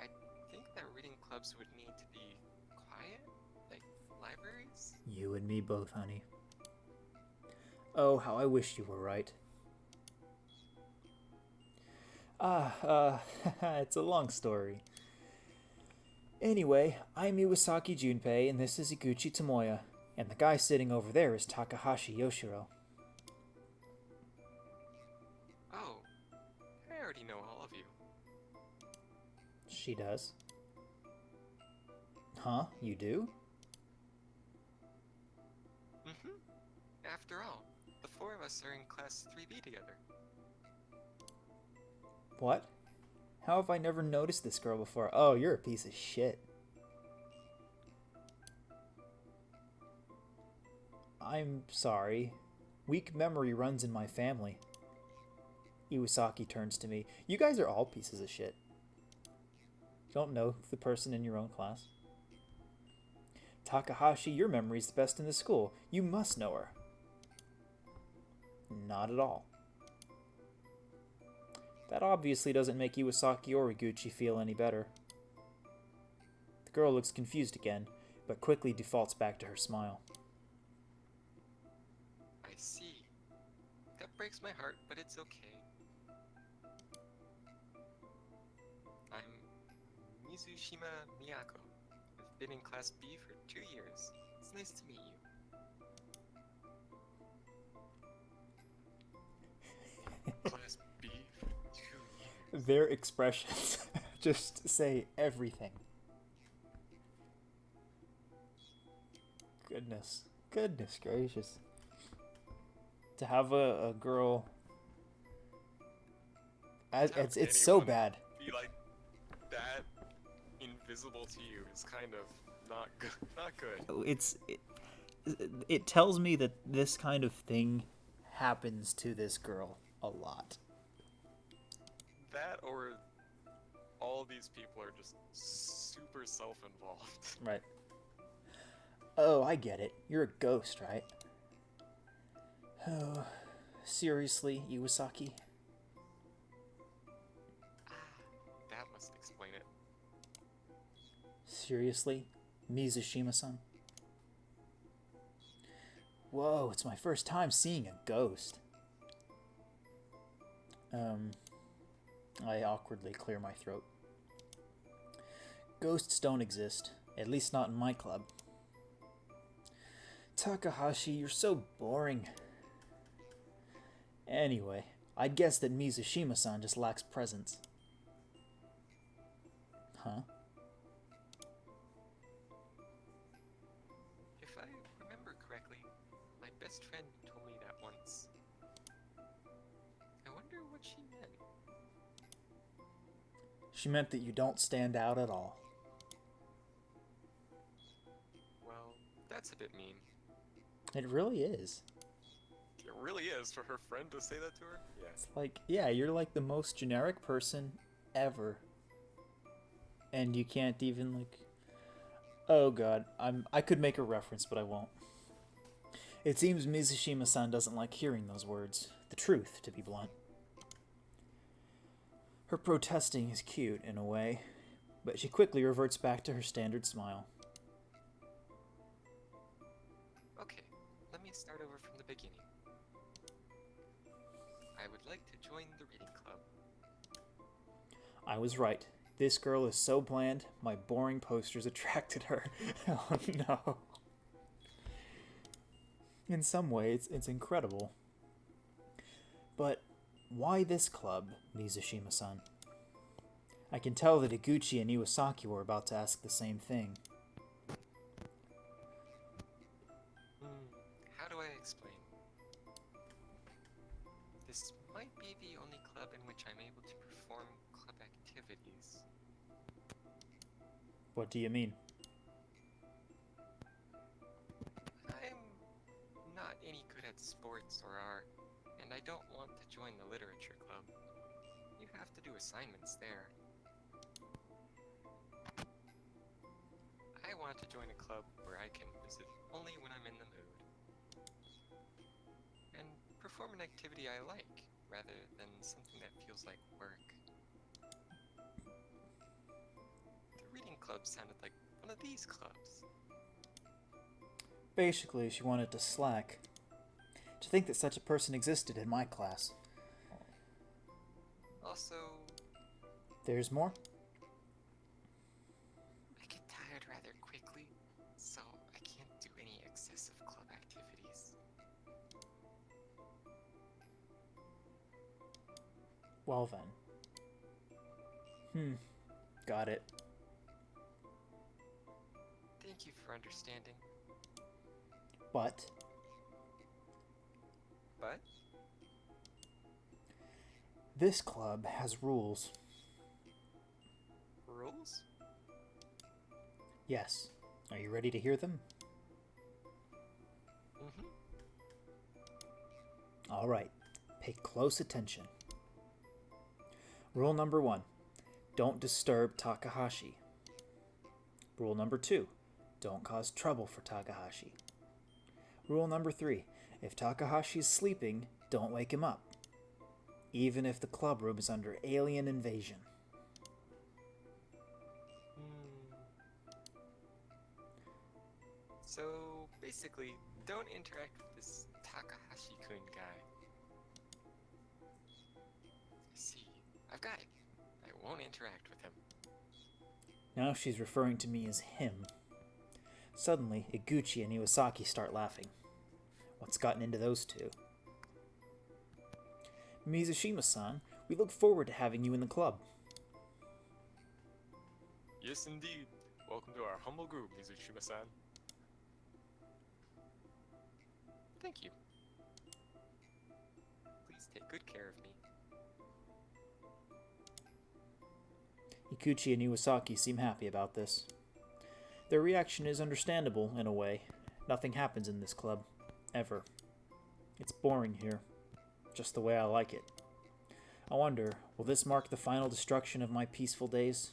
I think that reading clubs would need to be quiet, like libraries? You and me both, honey. Oh, how I wish you were right. It's a long story. Anyway, I'm Iwasaki Junpei, and this is Eguchi Tomoya, and the guy sitting over there is Takahashi Yoshirou. Oh, I already know all of you. She does. Huh? You do? Mm-hmm. After all, the four of us are in class 3B together. What? How have I never noticed this girl before? Oh, you're a piece of shit. I'm sorry. Weak memory runs in my family. Iwasaki turns to me. You guys are all pieces of shit. Don't know the person in your own class. Takahashi, your memory's the best in the school. You must know her. Not at all. That obviously doesn't make Iwasaki or Eguchi feel any better. The girl looks confused again, but quickly defaults back to her smile. I see. That breaks my heart, but it's okay. I'm Mizushima Miyako. I've been in Class B for 2 years. It's nice to meet you. Class B for 2 years. Their expressions just say everything. Goodness gracious. To have a girl, it's so bad. Be like that invisible to you is kind of not good. Not good. It tells me that this kind of thing happens to this girl a lot. That or all these people are just super self-involved. Right. Oh, I get it. You're a ghost, right? Oh, seriously, Iwasaki? That must explain it. Seriously, Mizushima-san? Whoa, it's my first time seeing a ghost. I awkwardly clear my throat. Ghosts don't exist, at least not in my club. Takahashi, you're so boring. Anyway, I'd guess that Mizushima-san just lacks presence. Huh? If I remember correctly, my best friend told me that once. I wonder what she meant. She meant that you don't stand out at all. Well, that's a bit mean. It really is. It really is for her friend to say that to her? Yeah. It's like, yeah, you're like the most generic person ever. And you can't even, like... Oh god, I could make a reference, but I won't. It seems Mizushima-san doesn't like hearing those words. The truth, to be blunt. Her protesting is cute, in a way, but she quickly reverts back to her standard smile. Okay, let me start over from the beginning. I would like to join the reading club. I was right. This girl is so bland, my boring posters attracted her. Oh no. In some ways, it's incredible. But why this club, Mizushima-san? I can tell that Eguchi and Iwasaki were about to ask the same thing. How do I explain? This might be the only club in which I'm able to perform club activities. What do you mean? I'm not any good at sports or art, and I don't want to join the literature club. You have to do assignments there. I want to join a club where I can visit only when I'm in the mood. And perform an activity I like, rather than something that feels like work. The reading club sounded like one of these clubs. Basically, she wanted to slack. To think that such a person existed in my class. Also, There's more? I get tired rather quickly, so I can't do any excessive club activities. Well then. Got it. Thank you for understanding. But But this club has rules. rules? Yes. Are you ready to hear them? Mm-hmm. Alright. Pay close attention. Rule number 1. Don't disturb Takahashi. Rule number 2. Don't cause trouble for Takahashi. Rule number 3. If Takahashi is sleeping, don't wake him up. Even if the club room is under alien invasion. So, basically, don't interact with this Takahashi-kun guy. I see. I've got it. I won't interact with him. Now she's referring to me as him. Suddenly, Eguchi and Iwasaki start laughing. What's gotten into those two? Mizushima-san, We look forward to having you in the club. Yes, indeed. Welcome to our humble group, Mizushima-san. Thank you. Please take good care of me. Eguchi and Iwasaki seem happy about this. Their reaction is understandable, in a way. Nothing happens in this club. Ever. It's boring here. Just the way I like it. I wonder, will this mark the final destruction of my peaceful days?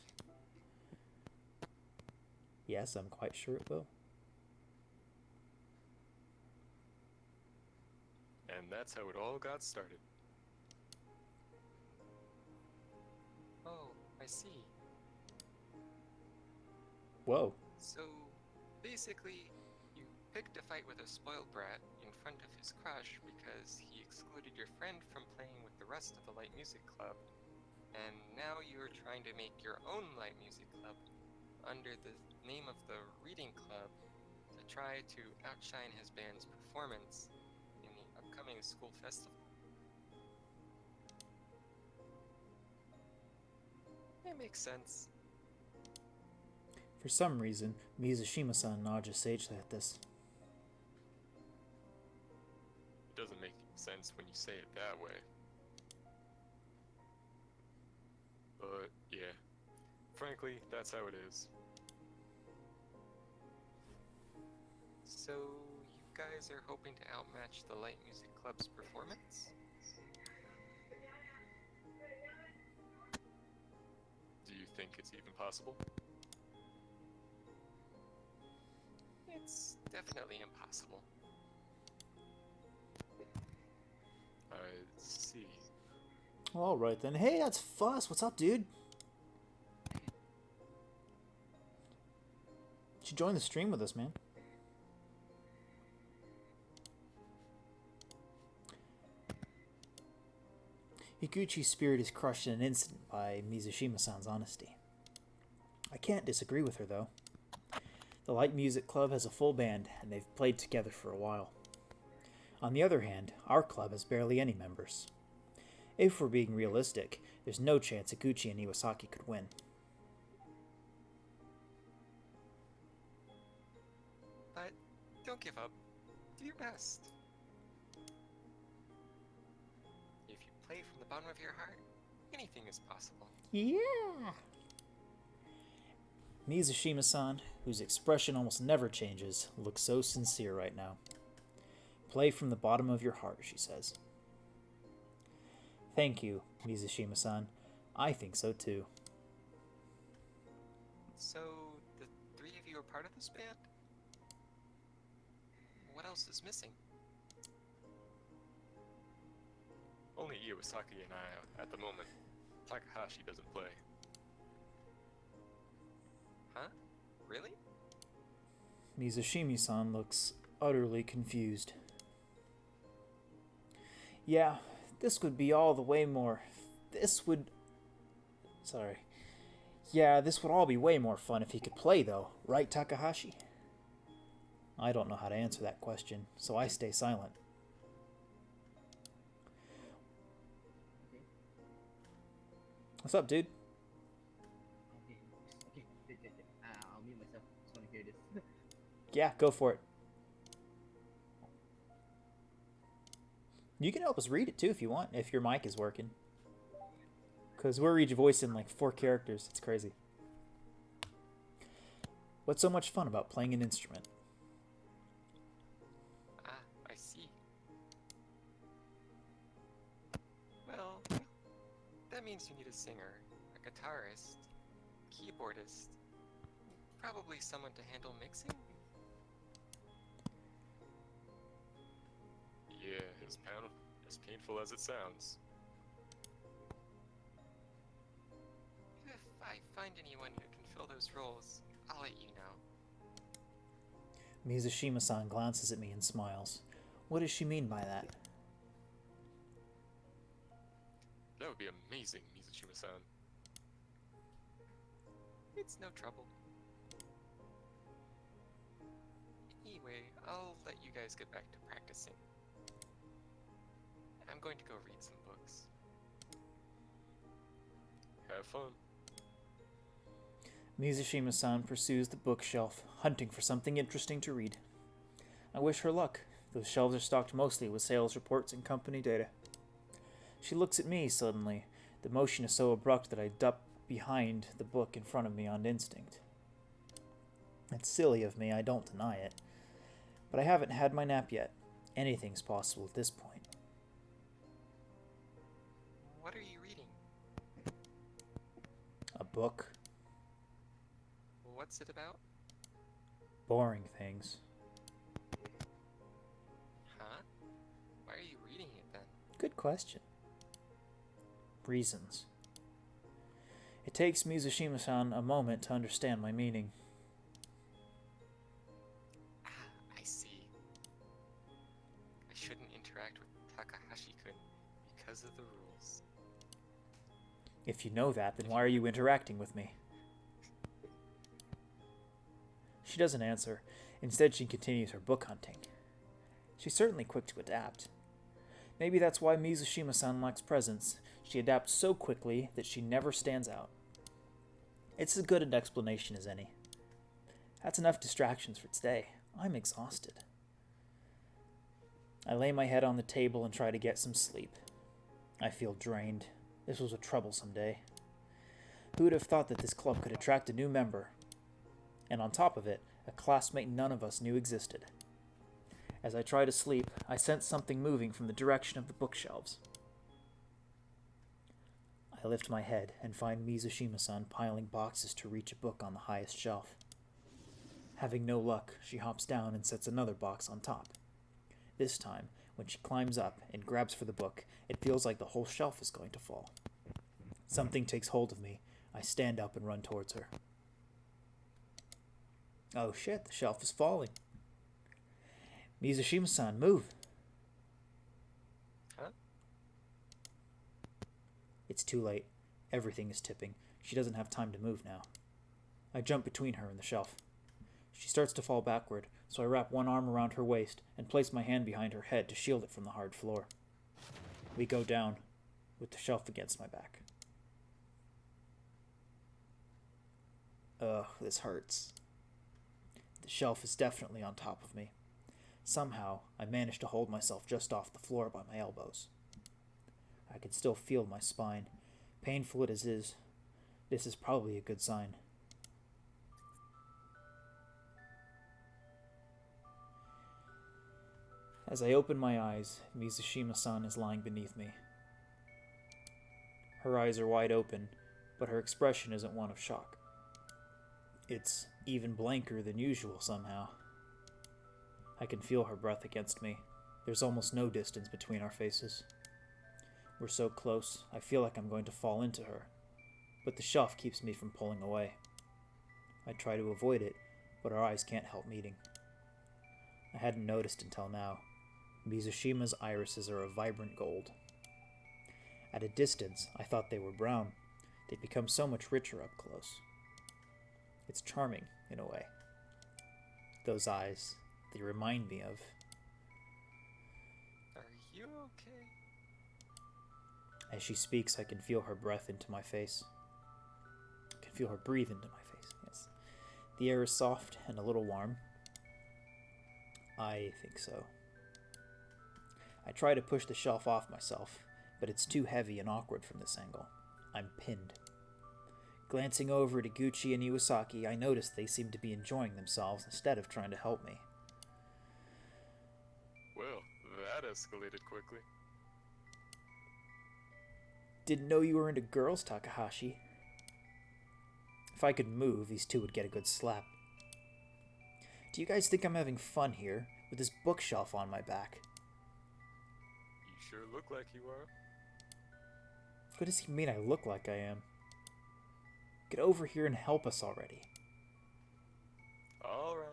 Yes, I'm quite sure it will. And that's how it all got started. Oh, I see. Whoa. So, basically, you picked a fight with a spoiled brat in front of his crush because he excluded your friend from playing with the rest of the light music club. And now you're trying to make your own light music club under the name of the reading club to try to outshine his band's performance in the upcoming school festival. It makes sense. For some reason, Mizushima-san nods sagely at this. It doesn't make sense when you say it that way. But, yeah. Frankly, that's how it is. So, you guys are hoping to outmatch the Light Music Club's performance? Do you think it's even possible? It's definitely impossible. I see. Alright then. Hey, that's Fuss. What's up, dude? You should join the stream with us, man. Eguchi's spirit is crushed in an instant by Mizushima-san's honesty. I can't disagree with her, though. The Light Music Club has a full band, and they've played together for a while. On the other hand, our club has barely any members. If we're being realistic, there's no chance Eguchi and Iwasaki could win. But don't give up. Do your best. If you play from the bottom of your heart, anything is possible. Yeah! Mizushima-san, whose expression almost never changes, looks so sincere right now. Play from the bottom of your heart, she says. Thank you, Mizushima-san. I think so too. So, the three of you are part of this band? What else is missing? Only Iwasaki and I at the moment. Takahashi doesn't play. Huh? Really? Mizushima-san looks utterly confused. Yeah, this would be all the way more... This would all be way more fun if he could play, though. Right, Takahashi? I don't know how to answer that question, so I stay silent. What's up, dude? Okay. I'll mute myself. Just want to hear this. Yeah, go for it. You can help us read it too if you want, if your mic is working. Because we're each voicing like 4 characters. It's crazy. What's so much fun about playing an instrument? Ah, I see. Well, that means you need a singer, a guitarist, keyboardist, probably someone to handle mixing? Yeah, as painful as it sounds. If I find anyone who can fill those roles, I'll let you know. Mizushima-san glances at me and smiles. What does she mean by that? That would be amazing, Mizushima-san. It's no trouble. Anyway, I'll let you guys get back to practicing. I'm going to go read some books. Have fun. Mizushima-san pursues the bookshelf, hunting for something interesting to read. I wish her luck. Those shelves are stocked mostly with sales reports and company data. She looks at me suddenly. The motion is so abrupt that I duck behind the book in front of me on instinct. It's silly of me, I don't deny it. But I haven't had my nap yet. Anything's possible at this point. What are you reading? A book. What's it about? Boring things. Huh? Why are you reading it then? Good question. Reasons. It takes Mizushima-san a moment to understand my meaning. I see. I shouldn't interact with Takahashi-kun because of the rules. If you know that, then why are you interacting with me? She doesn't answer. Instead, she continues her book hunting. She's certainly quick to adapt. Maybe that's why Mizushima-san lacks presence. She adapts so quickly that she never stands out. It's as good an explanation as any. That's enough distractions for today. I'm exhausted. I lay my head on the table and try to get some sleep. I feel drained. This was a troublesome day. Who would have thought that this club could attract a new member? And on top of it, a classmate none of us knew existed. As I try to sleep, I sense something moving from the direction of the bookshelves. I lift my head and find Mizushima-san piling boxes to reach a book on the highest shelf. Having no luck, she hops down and sets another box on top. This time, when she climbs up and grabs for the book, it feels like the whole shelf is going to fall. Something takes hold of me. I stand up and run towards her. Oh shit, the shelf is falling. Mizushima-san, move. Huh? It's too late. Everything is tipping. She doesn't have time to move now. I jump between her and the shelf. She starts to fall backward, so I wrap one arm around her waist and place my hand behind her head to shield it from the hard floor. We go down, with the shelf against my back. Ugh, this hurts. The shelf is definitely on top of me. Somehow, I manage to hold myself just off the floor by my elbows. I can still feel my spine. Painful as it is, this is probably a good sign. As I open my eyes, Mizushima-san is lying beneath me. Her eyes are wide open, but her expression isn't one of shock. It's even blanker than usual somehow. I can feel her breath against me. There's almost no distance between our faces. We're so close, I feel like I'm going to fall into her, but the shelf keeps me from pulling away. I try to avoid it, but our eyes can't help meeting. I hadn't noticed until now. Mizushima's irises are a vibrant gold. At a distance, I thought they were brown. They'd become so much richer up close. It's charming, in a way. Those eyes, they remind me of... Are you okay? As she speaks, I can feel her breath into my face. I can feel her breathe into my face, yes. The air is soft and a little warm. I think so. I try to push the shelf off myself, but it's too heavy and awkward from this angle. I'm pinned. Glancing over at Eguchi and Iwasaki, I notice they seem to be enjoying themselves instead of trying to help me. Well, that escalated quickly. Didn't know you were into girls, Takahashi. If I could move, these two would get a good slap. Do you guys think I'm having fun here, with this bookshelf on my back? You sure look like you are. What does he mean I look like I am? Get over here and help us already. Alright.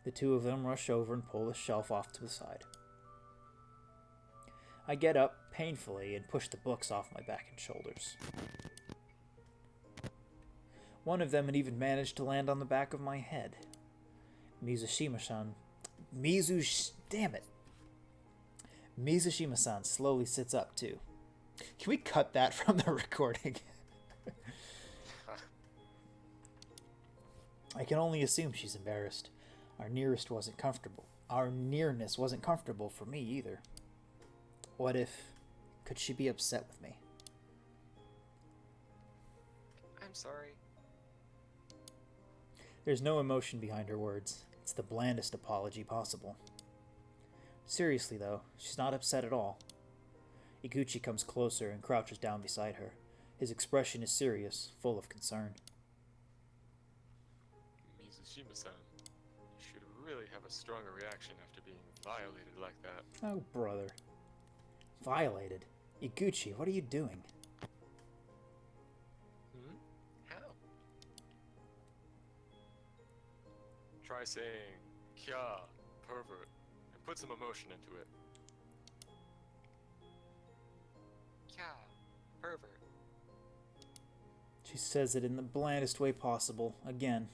The two of them rush over and pull the shelf off to the side. I get up, painfully, and push the books off my back and shoulders. One of them had even managed to land on the back of my head. Mizushima-san slowly sits up, too. Can we cut that from the recording? I can only assume she's embarrassed. Our nearness wasn't comfortable for me either. What if... Could she be upset with me? I'm sorry. There's no emotion behind her words. It's the blandest apology possible. Seriously, though, she's not upset at all. Eguchi comes closer and crouches down beside her. His expression is serious, full of concern. Mizushima-san, you should really have a stronger reaction after being violated like that. Oh, brother. Violated? Eguchi, what are you doing? How? Try saying, kya, pervert, and put some emotion into it. Kya, pervert. She says it in the blandest way possible, again.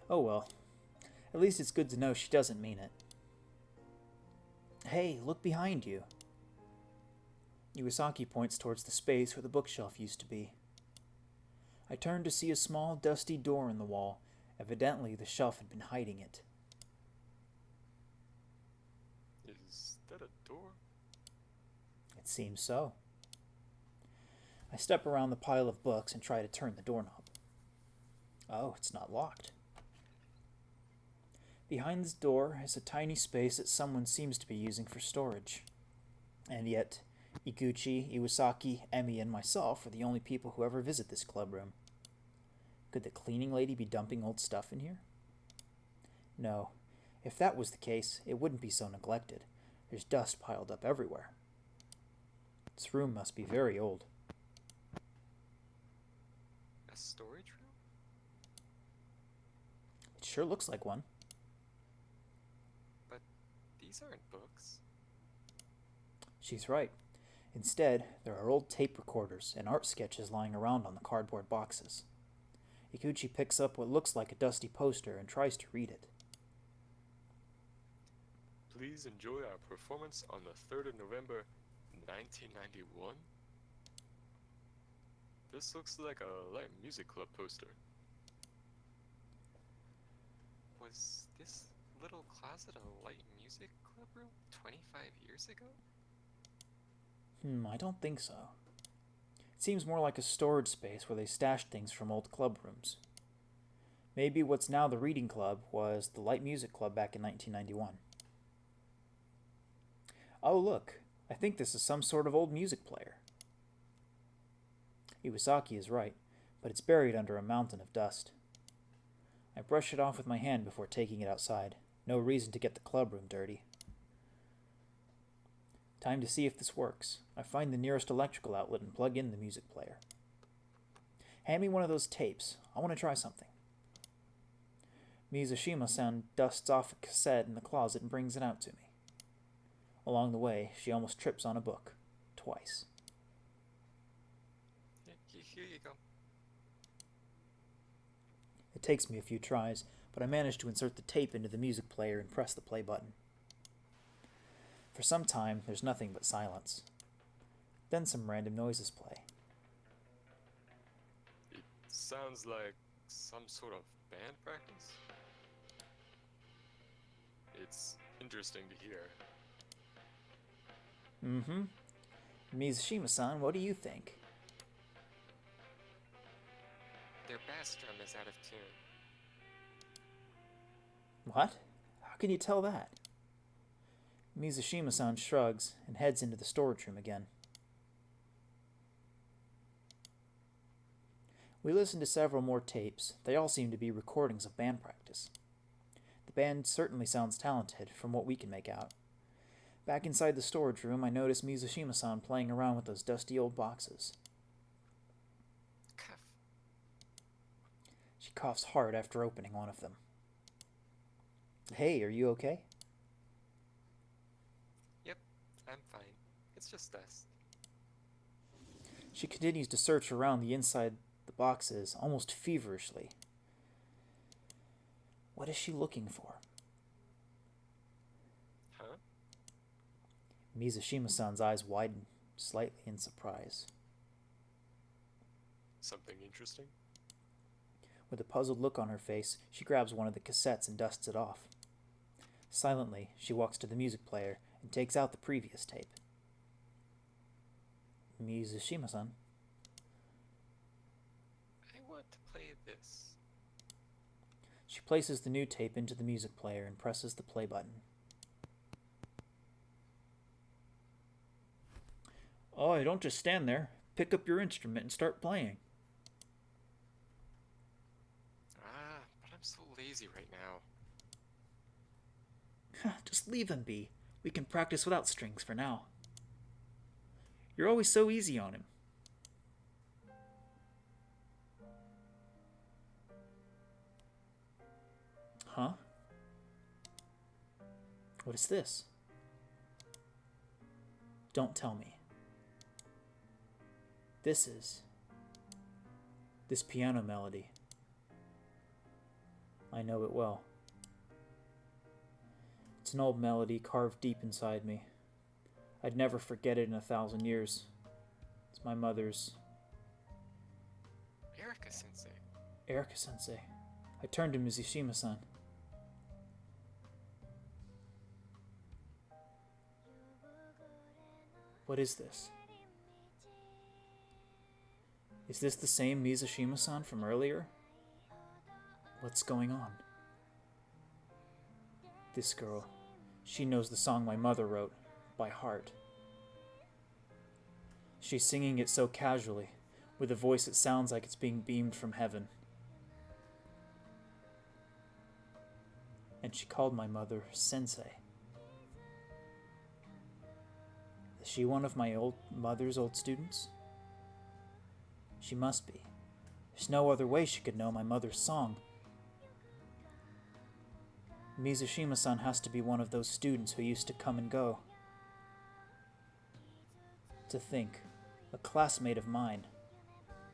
Oh well. At least it's good to know she doesn't mean it. Hey, look behind you. Iwasaki points towards the space where the bookshelf used to be. I turned to see a small, dusty door in the wall. Evidently, the shelf had been hiding it. Is that a door? It seems so. I step around the pile of books and try to turn the doorknob. Oh, it's not locked. Behind this door is a tiny space that someone seems to be using for storage. And yet, Eguchi, Iwasaki, Emi, and myself are the only people who ever visit this club room. Could the cleaning lady be dumping old stuff in here? No. If that was the case, it wouldn't be so neglected. There's dust piled up everywhere. This room must be very old. A storage room? It sure looks like one. But these aren't books. She's right. Instead, there are old tape recorders and art sketches lying around on the cardboard boxes. Eguchi picks up what looks like a dusty poster and tries to read it. Please enjoy our performance on the 3rd of November, 1991. This looks like a light music club poster. Was this little closet a light music club room 25 years ago? I don't think so. It seems more like a storage space where they stashed things from old club rooms. Maybe what's now the reading club was the light music club back in 1991. Oh look, I think this is some sort of old music player. Iwasaki is right, but it's buried under a mountain of dust. I brush it off with my hand before taking it outside. No reason to get the club room dirty. Time to see if this works. I find the nearest electrical outlet and plug in the music player. Hand me one of those tapes. I want to try something. Mizushima-san dusts off a cassette in the closet and brings it out to me. Along the way, she almost trips on a book. Twice. Here you go. It takes me a few tries, but I manage to insert the tape into the music player and press the play button. For some time, there's nothing but silence. Then some random noises play. It sounds like some sort of band practice. It's interesting to hear. Mizushima-san, what do you think? Their bass drum is out of tune. What? How can you tell that? Mizushima-san shrugs and heads into the storage room again. We listen to several more tapes. They all seem to be recordings of band practice. The band certainly sounds talented, from what we can make out. Back inside the storage room, I notice Mizushima-san playing around with those dusty old boxes. Cough. She coughs hard after opening one of them. Hey, are you okay? Yep, I'm fine. It's just dust. She continues to search around the inside the boxes, almost feverishly. What is she looking for? Huh? Mizushima-san's eyes widen. slightly in surprise. Something interesting? With a puzzled look on her face, she grabs one of the cassettes and dusts it off. Silently, she walks to the music player and takes out the previous tape. Mizushima-san. I want to play this. She places the new tape into the music player and presses the play button. Oh, don't just stand there. Pick up your instrument and start playing. But I'm so lazy right now. Just leave him be. We can practice without strings for now. You're always so easy on him. Huh? What is this? Don't tell me. This piano melody. I know it well. It's an old melody carved deep inside me. I'd never forget it in 1,000 years. It's my mother's. Erika-sensei. Erika-sensei. I turned to Mizushima-san. What is this? Is this the same Mizushima-san from earlier? What's going on? This girl, she knows the song my mother wrote, by heart. She's singing it so casually, with a voice that sounds like it's being beamed from heaven. And she called my mother Sensei. Is she one of my mother's old students? She must be. There's no other way she could know my mother's song. Mizushima-san has to be one of those students who used to come and go. To think, a classmate of mine.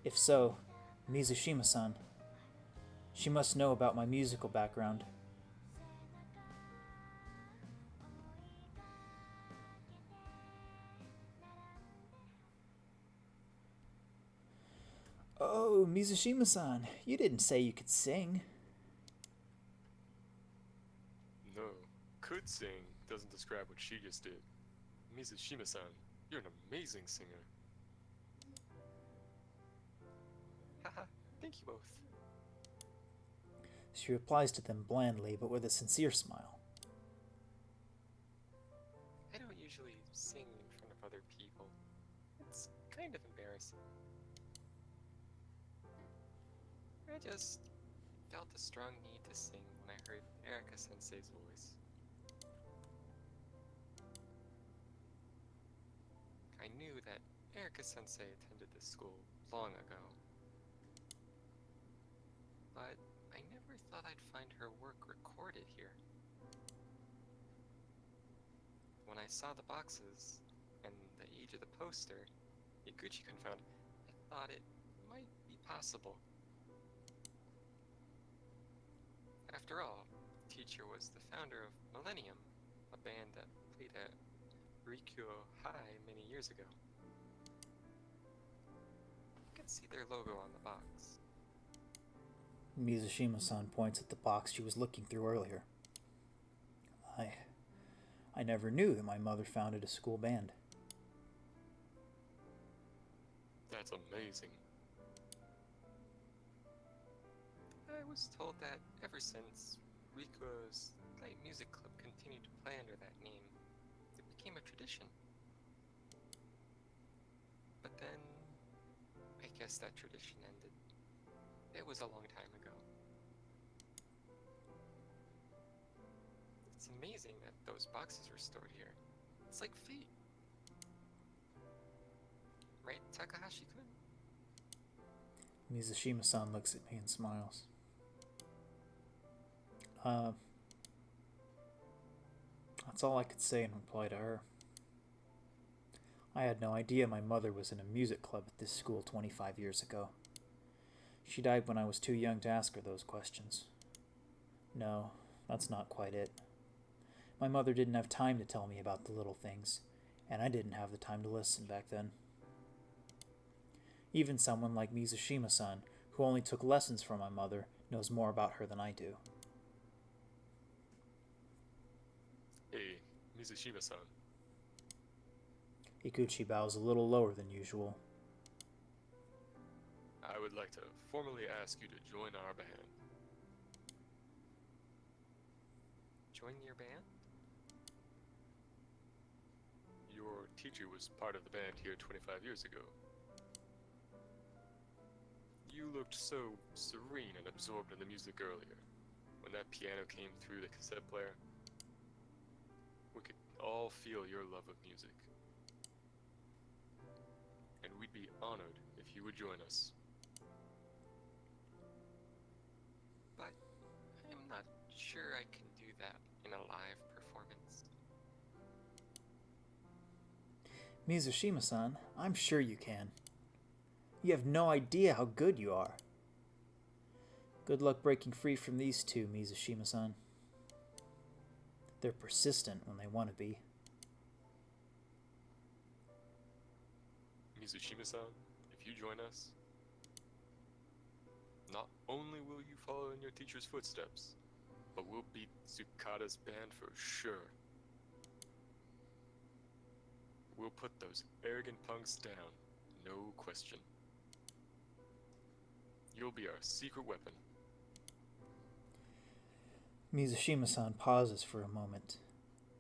If so, Mizushima-san. She must know about my musical background. Oh, Mizushima-san, you didn't say you could sing. No, could sing doesn't describe what she just did. Mizushima-san, you're an amazing singer. Haha, thank you both. She replies to them blandly, but with a sincere smile. I don't usually sing in front of other people. It's kind of embarrassing. I just felt a strong need to sing when I heard Erika-sensei's voice. I knew that Erika-sensei attended this school long ago, but I never thought I'd find her work recorded here. When I saw the boxes and the age of the poster Eguchi found, I thought it might be possible. After all, Teacher was the founder of Millennium, a band that played at Rikyo High many years ago. You can see their logo on the box. Mizushima-san points at the box she was looking through earlier. I never knew that my mother founded a school band. That's amazing. I was told that ever since Rikuo's light music club continued to play under that name, it became a tradition. But then, I guess that tradition ended. It was a long time ago. It's amazing that those boxes were stored here. It's like fate. Right, Takahashi-kun? Mizushima-san looks at me and smiles. That's all I could say in reply to her. I had no idea my mother was in a music club at this school 25 years ago. She died when I was too young to ask her those questions. No, that's not quite it. My mother didn't have time to tell me about the little things, And I didn't have the time to listen back then. Even someone like Mizushima-san, who only took lessons from my mother, knows more about her than I do. Hey, Mizushima-san. Eguchi bows a little lower than usual. I would like to formally ask you to join our band. Join your band? Your teacher was part of the band here 25 years ago. You looked so serene and absorbed in the music earlier. When that piano came through the cassette player, we could all feel your love of music. And we'd be honored if you would join us. But I'm not sure I can do that in a live performance. Mizushima-san, I'm sure you can. You have no idea how good you are. Good luck breaking free from these two, Mizushima-san. They're persistent when they want to be. Mizushima-san, if you join us, not only will you follow in your teacher's footsteps, but we'll beat Tsukada's band for sure. We'll put those arrogant punks down, no question. You'll be our secret weapon. Mizushima-san pauses for a moment.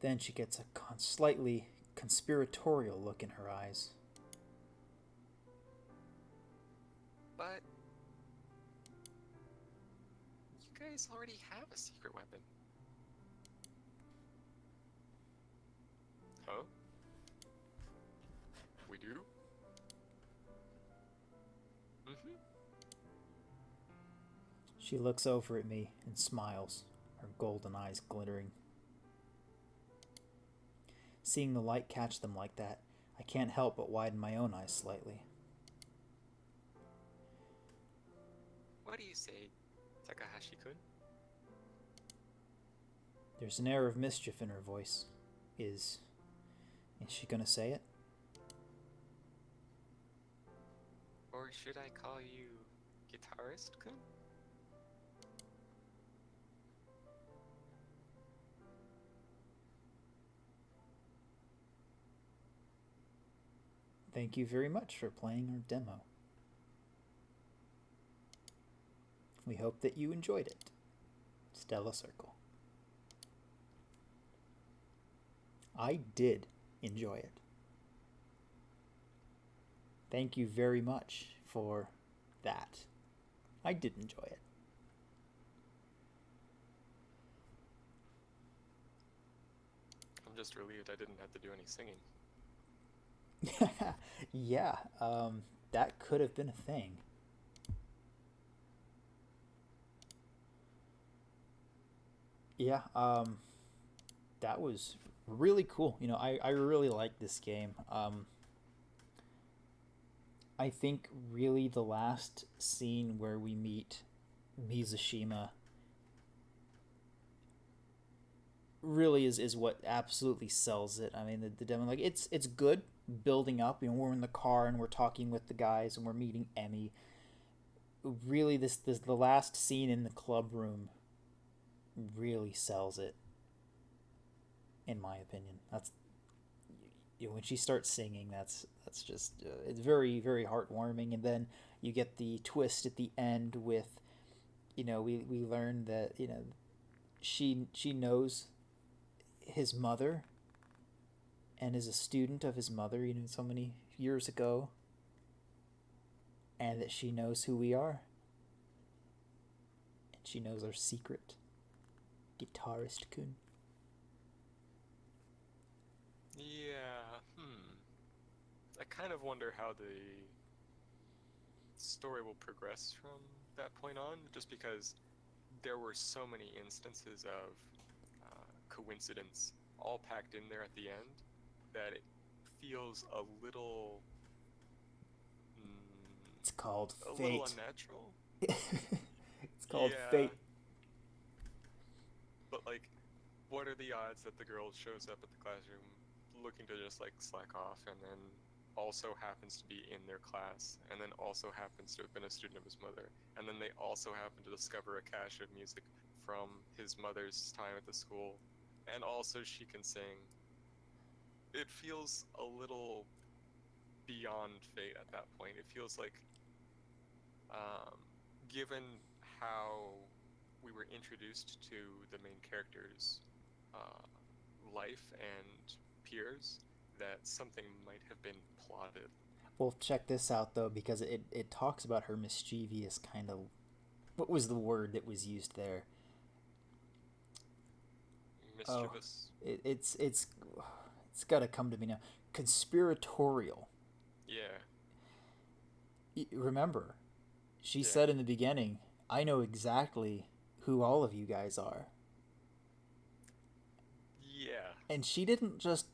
Then she gets a slightly conspiratorial look in her eyes. But you guys already have a secret weapon. Huh? We do? Mm-hmm. She looks over at me and smiles, her golden eyes glittering. Seeing the light catch them like that, I can't help but widen my own eyes slightly. What do you say, Takahashi-kun? There's an air of mischief in her voice. Is she gonna say it? Or should I call you Guitarist-kun? Thank you very much for playing our demo. We hope that you enjoyed it. Stella Circle. I did enjoy it. Thank you very much for that. I did enjoy it. I'm just relieved I didn't have to do any singing. Yeah, that could have been a thing. Yeah, that was really cool. You know, I really like this game. I think really the last scene where we meet Mizushima really is what absolutely sells it. I mean, the demo, like, it's good building up. You know, we're in the car and we're talking with the guys and we're meeting Emmy. Really, this the last scene in the club room really sells it, in my opinion. That's, you know, when she starts singing, that's just it's very, very heartwarming. And then you get the twist at the end with, you know, we learn that, you know, she knows his mother and is a student of his mother, you know, so many years ago, and that she knows who we are, and she knows our secret. Guitarist-kun. Yeah, I kind of wonder how the story will progress from that point on, just because there were so many instances of coincidence all packed in there at the end that it feels a little It's called a fate. little unnatural. It's called Yeah. fate. But, like, what are the odds that the girl shows up at the classroom looking to just like slack off, and then also happens to be in their class, and then also happens to have been a student of his mother, and then they also happen to discover a cache of music from his mother's time at the school, and also she can sing. It feels a little beyond fate at that point. It feels like, um, given how we were introduced to the main character's uh, life and peers, that something might have been plotted. Well, check this out though, because it talks about her mischievous kind of. What was the word that was used there? Mischievous. Oh, it's got to come to me now. Conspiratorial. Yeah. Remember, she Yeah. said in the beginning, "I know exactly who all of you guys are." Yeah. And she didn't just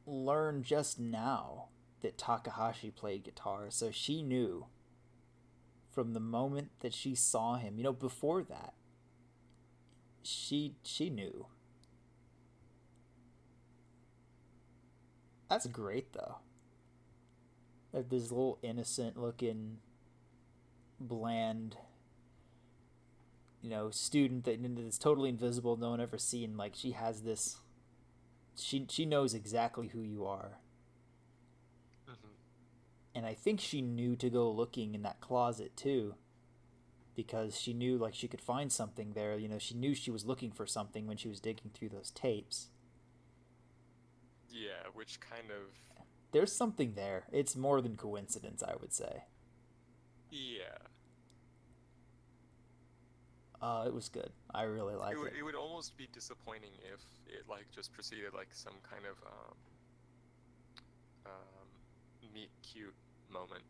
learn just now that Takahashi played guitar, so she knew from the moment that she saw him. You know, before that, she knew. That's great though. Like this little innocent looking, bland, student that's totally invisible, no one ever seen. Like she has this. She knows exactly who you are. Mm-hmm. And I think she knew to go looking in that closet too, because she knew like she could find something there. She knew she was looking for something when she was digging through those tapes. Yeah, which kind of. There's something there. It's more than coincidence, I would say. Yeah. It was good. I really like it. It would almost be disappointing if it like just proceeded like some kind of meet cute moment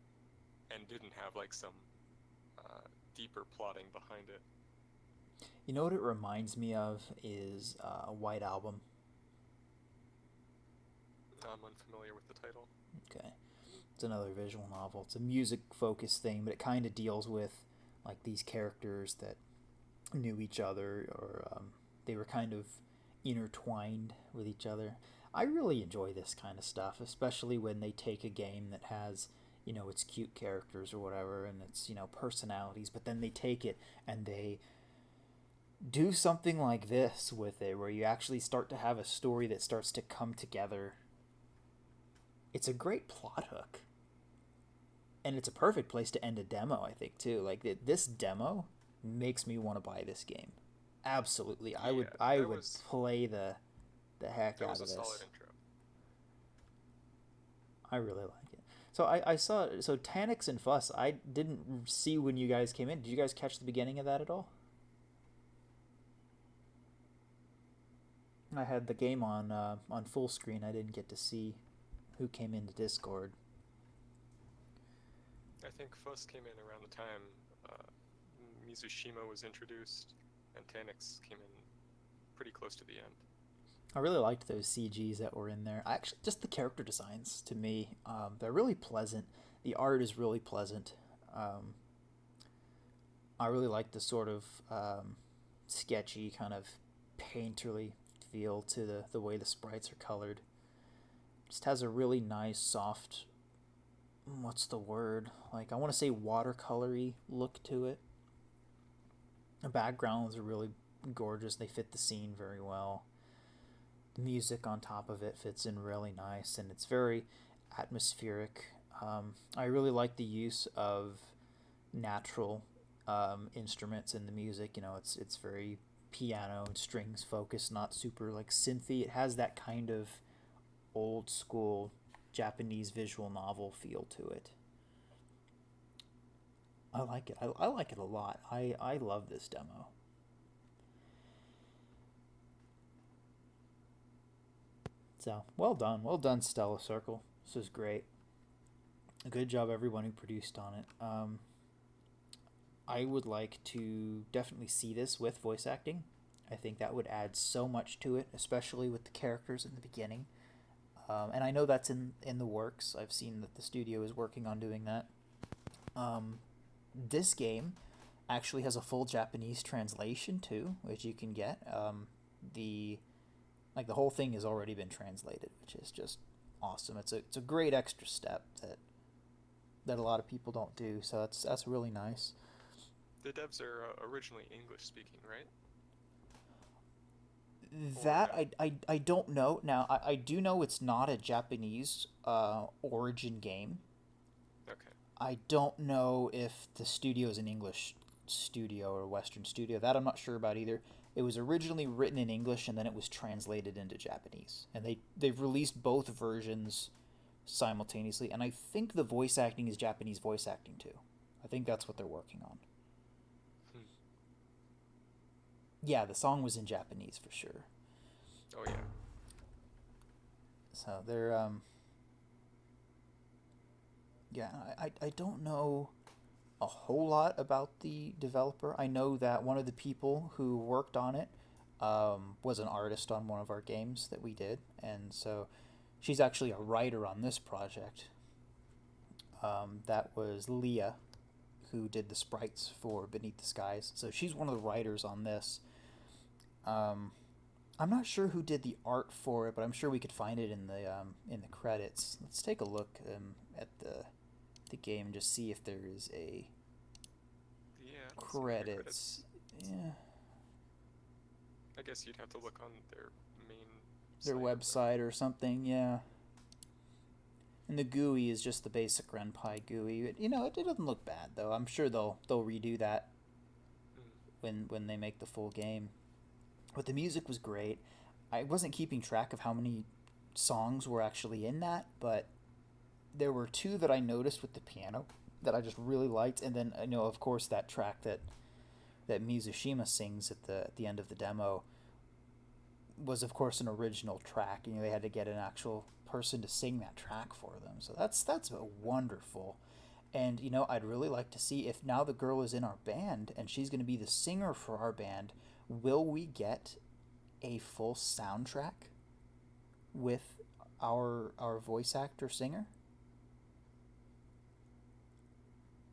and didn't have like some deeper plotting behind it. You know what it reminds me of is White Album. I'm unfamiliar with the title. Okay. It's another visual novel. It's a music-focused thing, but it kind of deals with like these characters that knew each other, or they were kind of intertwined with each other. I really enjoy this kind of stuff, especially when they take a game that has, its cute characters or whatever, and it's, personalities, but then they take it and they do something like this with it, where you actually start to have a story that starts to come together. It's a great plot hook. And it's a perfect place to end a demo, I think, too. Like, this demo makes me want to buy this game. Absolutely. I would play the heck out of this. That was a solid intro. I really like it. So I saw, so Taniks and Fuss, I didn't see when you guys came in. Did you guys catch the beginning of that at all? I had the game on full screen. I didn't get to see who came into Discord. I think Fuss came in around the time Mizushima was introduced, and Taniks came in pretty close to the end. I really liked those CGs that were in there. Actually, just the character designs, to me, they're really pleasant. The art is really pleasant. I really like the sort of sketchy, kind of painterly feel to the way the sprites are colored. Just has a really nice, soft, what's the word? Like, I want to say watercolory look to it. The backgrounds are really gorgeous. They fit the scene very well. The music on top of it fits in really nice, and it's very atmospheric. I really like the use of natural instruments in the music. It's very piano and strings focused, not super like synthy. It has that kind of old school Japanese visual novel feel to it. I like it. I like it a lot. I love this demo. So, well done, Stella Circle. This is great. A good job, everyone who produced on it. I would like to definitely see this with voice acting. I think that would add so much to it, especially with the characters in the beginning. And I know that's in the works. I've seen that the studio is working on doing that. This game actually has a full Japanese translation too, which you can get. The Like the whole thing has already been translated, which is just awesome. It's a great extra step that a lot of people don't do. So that's really nice. The devs are originally English speaking, right? That I don't know. Now I do know it's not a Japanese origin game. Okay. I don't know if the studio is an English studio or a Western studio. That I'm not sure about either. It was originally written in English and then it was translated into Japanese. And they've released both versions simultaneously. And I think the voice acting is Japanese voice acting too. I think that's what they're working on. Hmm. Yeah, the song was in Japanese for sure. Oh yeah. So they're yeah, I don't know a whole lot about the developer. I know that one of the people who worked on it was an artist on one of our games that we did, and so she's actually a writer on this project. That was Leah, who did the sprites for Beneath the Skies. So she's one of the writers on this. Um, I'm not sure who did the art for it, but I'm sure we could find it in the credits. Let's take a look at the game and just see if there is a Yeah. I don't see any credits. Yeah, I guess you'd have to look on their main their site, website or something. Yeah, and the GUI is just the basic RenPy GUI. It doesn't look bad though. I'm sure they'll redo that when they make the full game. But the music was great. I wasn't keeping track of how many songs were actually in that, but there were two that I noticed with the piano that I just really liked, and then of course that track that Mizushima sings at the end of the demo was of course an original track. They had to get an actual person to sing that track for them. So that's wonderful. And I'd really like to see if now the girl is in our band and she's going to be the singer for our band, will we get a full soundtrack with our voice actor singer?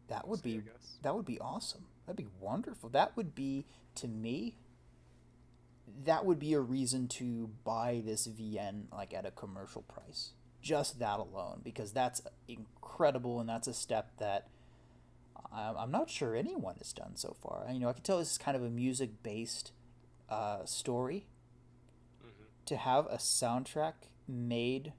That would be I guess. that would be awesome. That'd be wonderful. That would be, to me, that would be a reason to buy this VN like at a commercial price. Just that alone, because that's incredible, and that's a step that I'm not sure anyone has done so far. I can tell this is kind of a music based story. To have a soundtrack made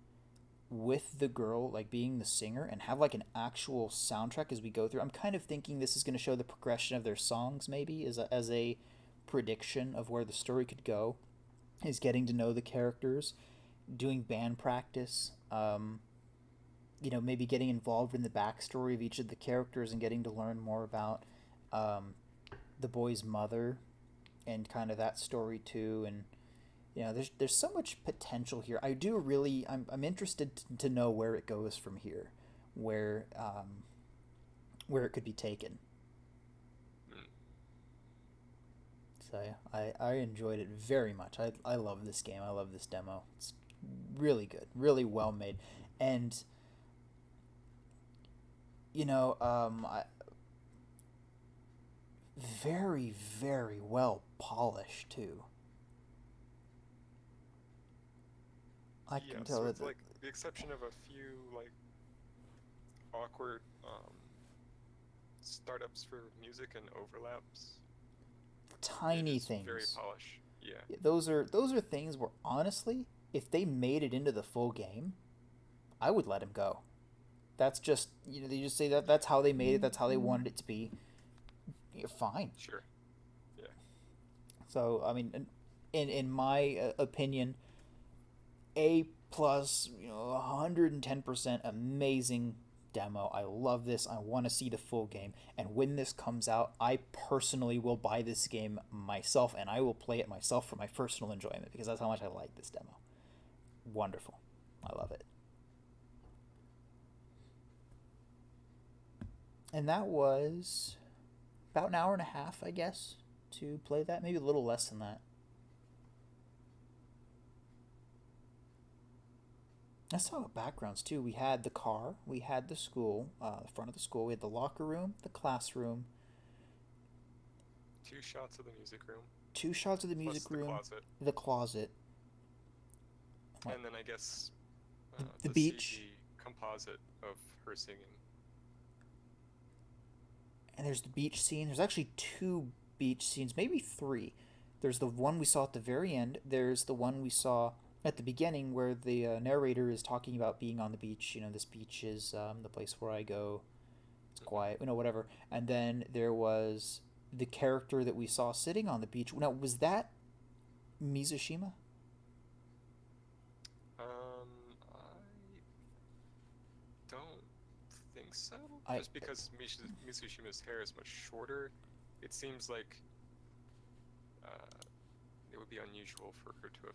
with the girl like being the singer and have like an actual soundtrack as we go through. I'm kind of thinking this is going to show the progression of their songs, maybe as a prediction of where the story could go, is getting to know the characters, doing band practice, maybe getting involved in the backstory of each of the characters and getting to learn more about the boy's mother and kind of that story too. And there's so much potential here. I'm interested to know where it goes from here, where it could be taken. So yeah, I enjoyed it very much. I love this game. I love this demo. It's really good, really well made, and very very well polished too. I can tell with that. like the exception of a few like awkward startups for music and overlaps. Tiny things. Very polished. Yeah. Those are things where honestly, if they made it into the full game, I would let him go. That's just they just say that's how they made it. That's how they wanted it to be. You're fine. Sure. Yeah. So I mean, in my opinion, A plus, 110% amazing demo. I love this. I want to see the full game. And when this comes out, I personally will buy this game myself and I will play it myself for my personal enjoyment because that's how much I like this demo. Wonderful. I love it. And that was about an hour and a half, I guess, to play that. Maybe a little less than that. Let's talk about backgrounds too. We had the car, we had the school, the front of the school, we had the locker room, the classroom. 2 shots of the music room. Two shots of the music Plus the room, closet. the closet. What? And then I guess The the beach. CG composite of her singing. And there's the beach scene. There's actually two beach scenes, maybe three. There's the one we saw at the very end. There's the one we saw at the beginning where the narrator is talking about being on the beach. You know, this beach is the place where I go. It's quiet, you know, whatever. And then there was the character that we saw sitting on the beach. Now, was that Mizushima? I don't think so. I Just because Mitsushima's hair is much shorter, it seems like it would be unusual for her to have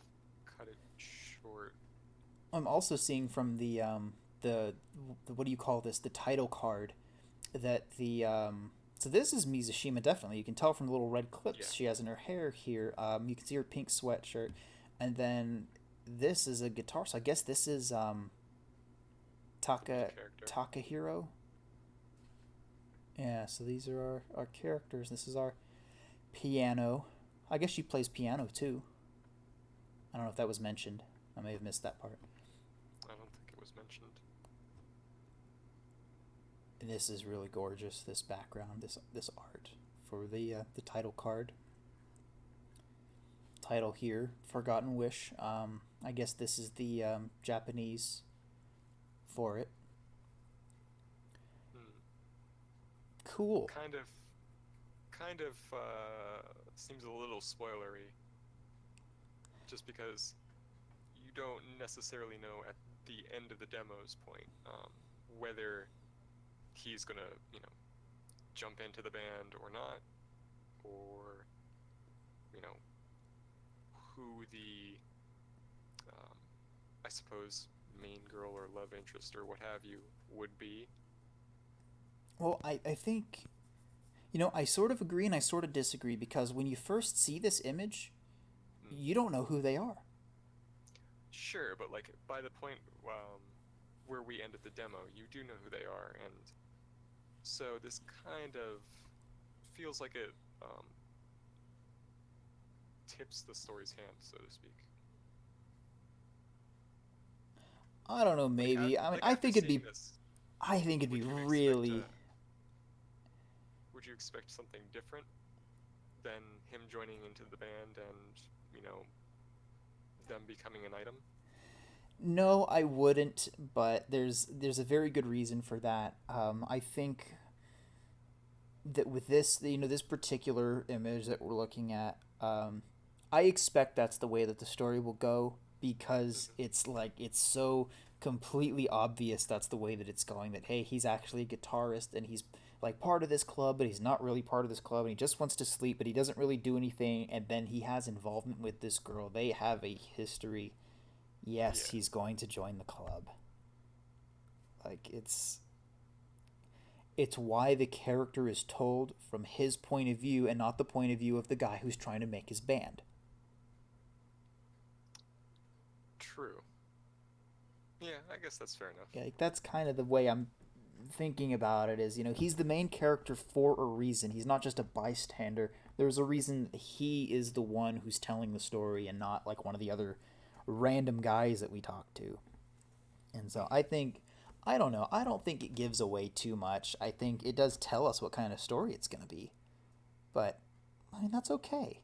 cut it short. I'm also seeing from the what do you call this? The title card that the so this is Mizushima definitely. You can tell from the little red clips she has in her hair here. You can see her pink sweatshirt, and then this is a guitar. So I guess this is Takahiro. Yeah. So these are our characters. This is our piano. I guess she plays piano too. I don't know if that was mentioned. I may have missed that part. I don't think it was mentioned. And this is really gorgeous. This background, this art for the title card. Title here, Forgotten Wish. I guess this is the Japanese for it. Cool. Kind of seems a little spoilery. Just because you don't necessarily know at the end of the demo's point whether he's gonna, jump into the band or not, or, who the, I suppose, main girl or love interest or what have you would be. Well, I think, I sort of agree and I sort of disagree because when you first see this image, you don't know who they are. Sure, but like by the point where we ended the demo, you do know who they are, and so this kind of feels like it tips the story's hand, so to speak. I don't know, maybe. I think it'd be. This, I think it'd be really. Would you expect something different than him joining into the band and them becoming an item? No, I wouldn't, but there's a very good reason for that. I think that with this, this particular image that we're looking at, I expect that's the way that the story will go because it's so completely obvious that's the way that it's going. That hey, he's actually a guitarist and he's like part of this club, but he's not really part of this club, and he just wants to sleep, but he doesn't really do anything. And then he has involvement with this girl. They have a history. Yes, he's going to join the club. Like it's why the character is told from his point of view and not the point of view of the guy who's trying to make his band. True. Yeah, I guess that's fair enough. Yeah, like that's kind of the way I'm thinking about it is, he's the main character for a reason. He's not just a bystander. There's a reason he is the one who's telling the story and not like one of the other random guys that we talk to. And so I don't know, I don't think it gives away too much. I think it does tell us what kind of story it's going to be. But, that's okay.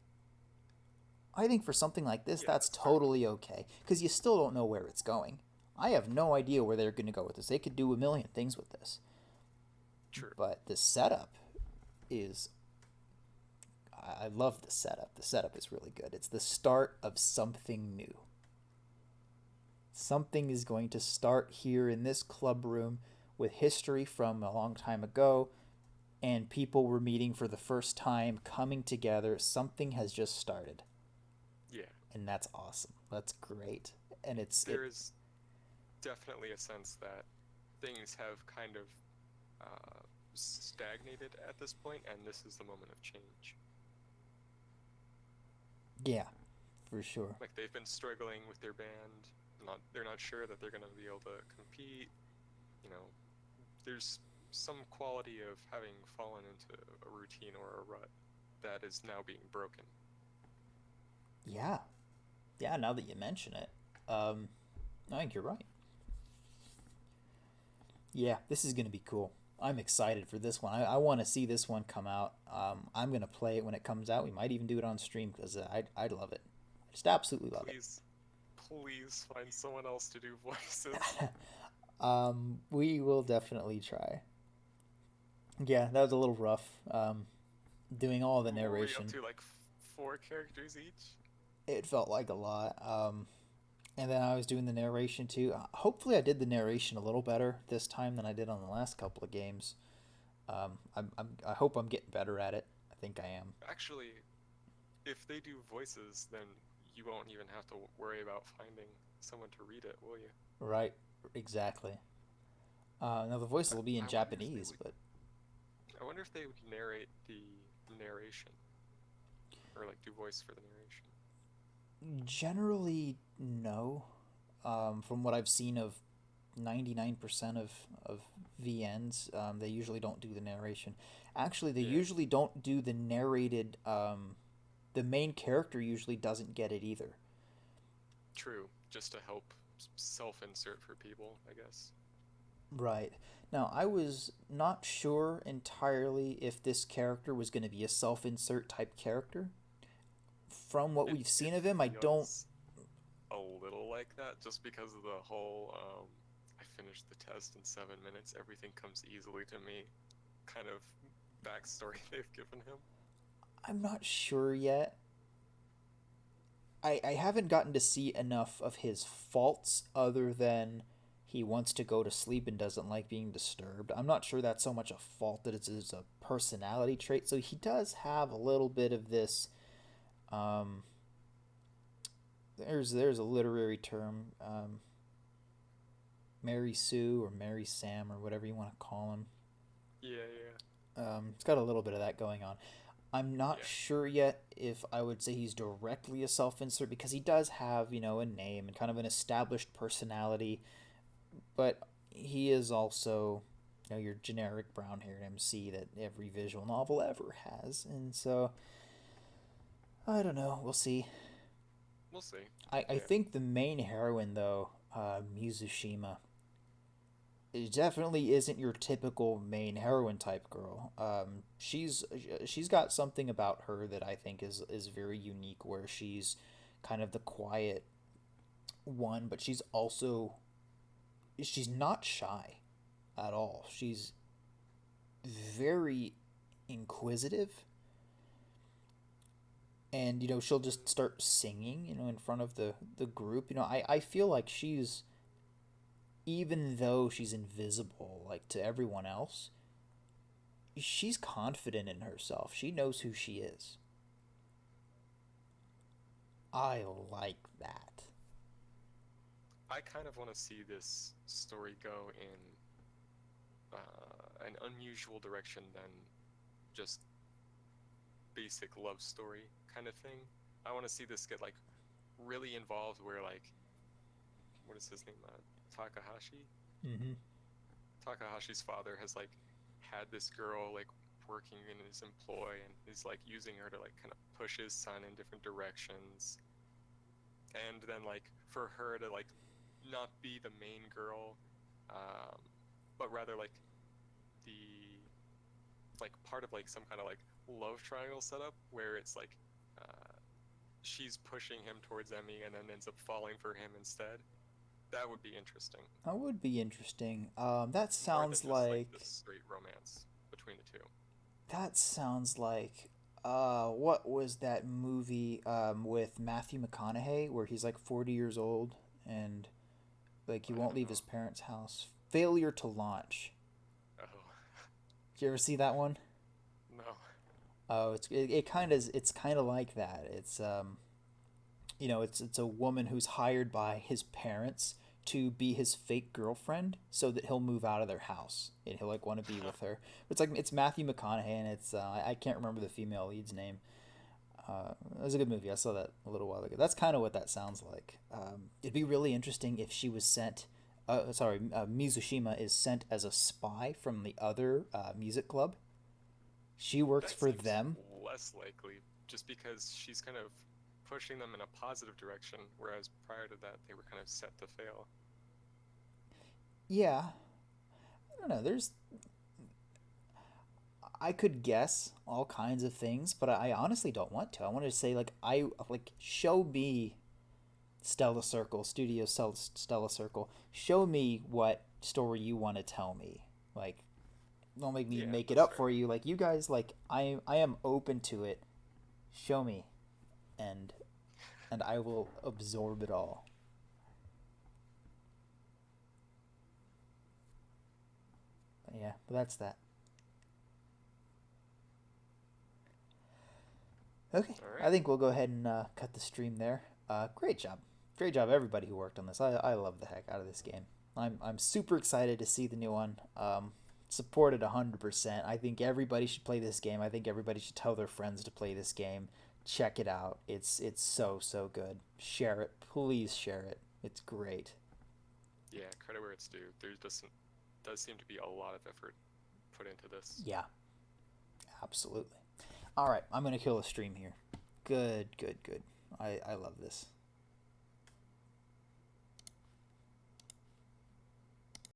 I think for something like this, that's totally okay. Because you still don't know where it's going. I have no idea where they're going to go with this. They could do a million things with this. True. But the setup is... I love the setup. The setup is really good. It's the start of something new. Something is going to start here in this club room with history from a long time ago, and people were meeting for the first time, coming together. Something has just started. Yeah. And that's awesome. That's great. And there is definitely a sense that things have kind of stagnated at this point, and this is the moment of change. Yeah, for sure. Like they've been struggling with their band. They're not sure that they're going to be able to compete. There's some quality of having fallen into a routine or a rut that is now being broken. Yeah. Yeah, now that you mention it. I think you're right. Yeah, this is gonna be cool. I'm excited for this one. I want to see this one come out. I'm gonna play it when it comes out. We might even do it on stream because I'd love it. Just absolutely love Please, please find someone else to do voices. it. We will definitely try. Yeah, that was a little rough. Doing all the What were we up narration, to, like 4 characters each? it felt like a lot. And then I was doing the narration too. Hopefully, I did the narration a little better this time than I did on the last couple of games. I hope I'm getting better at it. I think I am. Actually, if they do voices, then you won't even have to worry about finding someone to read it, will you? Right, exactly. Now the voices will be in I wonder if they Japanese, would. but I wonder if they would narrate the narration, or like do voice for the narration. generally no. From what I've seen of 99% of VNs, they usually don't do the narration. Actually, they Yeah, usually don't do the narrated. The main character usually doesn't get it either. true. Just to help self-insert for people, I guess. Right. Now, I was not sure entirely if this character was going to be a self insert type character. From what we've It seen of him, I don't. feels a little like that, just because of the whole I finished the test in 7 minutes, everything comes easily to me kind of backstory they've given him. I'm not sure yet. I haven't gotten to see enough of his faults other than he wants to go to sleep and doesn't like being disturbed. I'm not sure that's so much a fault that it's a personality trait. So he does have a little bit of this. Um, there's a literary term, Mary Sue or Mary Sam or whatever you want to call him. Yeah, yeah, It's got a little bit of that going on. I'm not yeah. sure yet if I would say he's directly a self insert because he does have, a name and kind of an established personality, but he is also, your generic brown haired MC that every visual novel ever has. And so, I don't know. We'll see. We'll see. I Yeah. think the main heroine, though, Mizushima, it definitely isn't your typical main heroine type girl. She's got something about her that I think is very unique, where she's kind of the quiet one, but she's not shy at all. She's very inquisitive, and she'll just start singing, in front of the group. I feel like she's, even though she's invisible like to everyone else, she's confident in herself. She knows who she is. I like that. I kind of want to see this story go in an unusual direction than just basic love story kind of thing. I want to see this get like really involved, where like, what is his name? Takahashi. Mm-hmm. Takahashi's father has like had this girl like working in his employ, and is like using her to like kind of push his son in different directions. And then like for her to like not be the main girl, um, but rather like the like part of like some kind of like love triangle setup, where it's like she's pushing him towards Emmy and then ends up falling for him instead. That would be interesting. That would be interesting. That More than sounds just like like the straight romance between the two. that sounds like what was that movie with Matthew McConaughey where he's like 40 years old and like he I won't don't leave know. his parents' house. Failure to Launch. Oh, Did you ever see that one? no. Oh, it's kind of like that. It's a woman who's hired by his parents to be his fake girlfriend so that he'll move out of their house and he'll like want to be with her. It's Matthew McConaughey and it's I can't remember the female lead's name. It was a good movie. I saw that a little while ago. That's kind of what that sounds like. It'd be really interesting if she was sent. Mizushima is sent as a spy from the other music club. She works That for seems them. less likely, just because she's kind of pushing them in a positive direction, whereas prior to that, they were kind of set to fail. Yeah. I don't know. I could guess all kinds of things, but I honestly don't want to. I want to say show me Stella Circle, Studio Stella Circle. Show me what story you want to tell me. Like, don't make me make it that's up fair. for you. Like, you guys, like, I am open to it. Show me, and I will absorb it all. But yeah, but that's that. Okay, All right. I think we'll go ahead and cut the stream there. Great job. Great job, everybody who worked on this. I love the heck out of this game. I'm super excited to see the new one. Supported 100%. I think everybody should play this game. I think everybody should tell their friends to play this game. Check it out. It's so good. Share it. Please share it. It's great. Yeah, credit where it's due. There does seem to be a lot of effort put into this. Yeah, absolutely. All right, I'm going to kill a stream here. Good. I love this.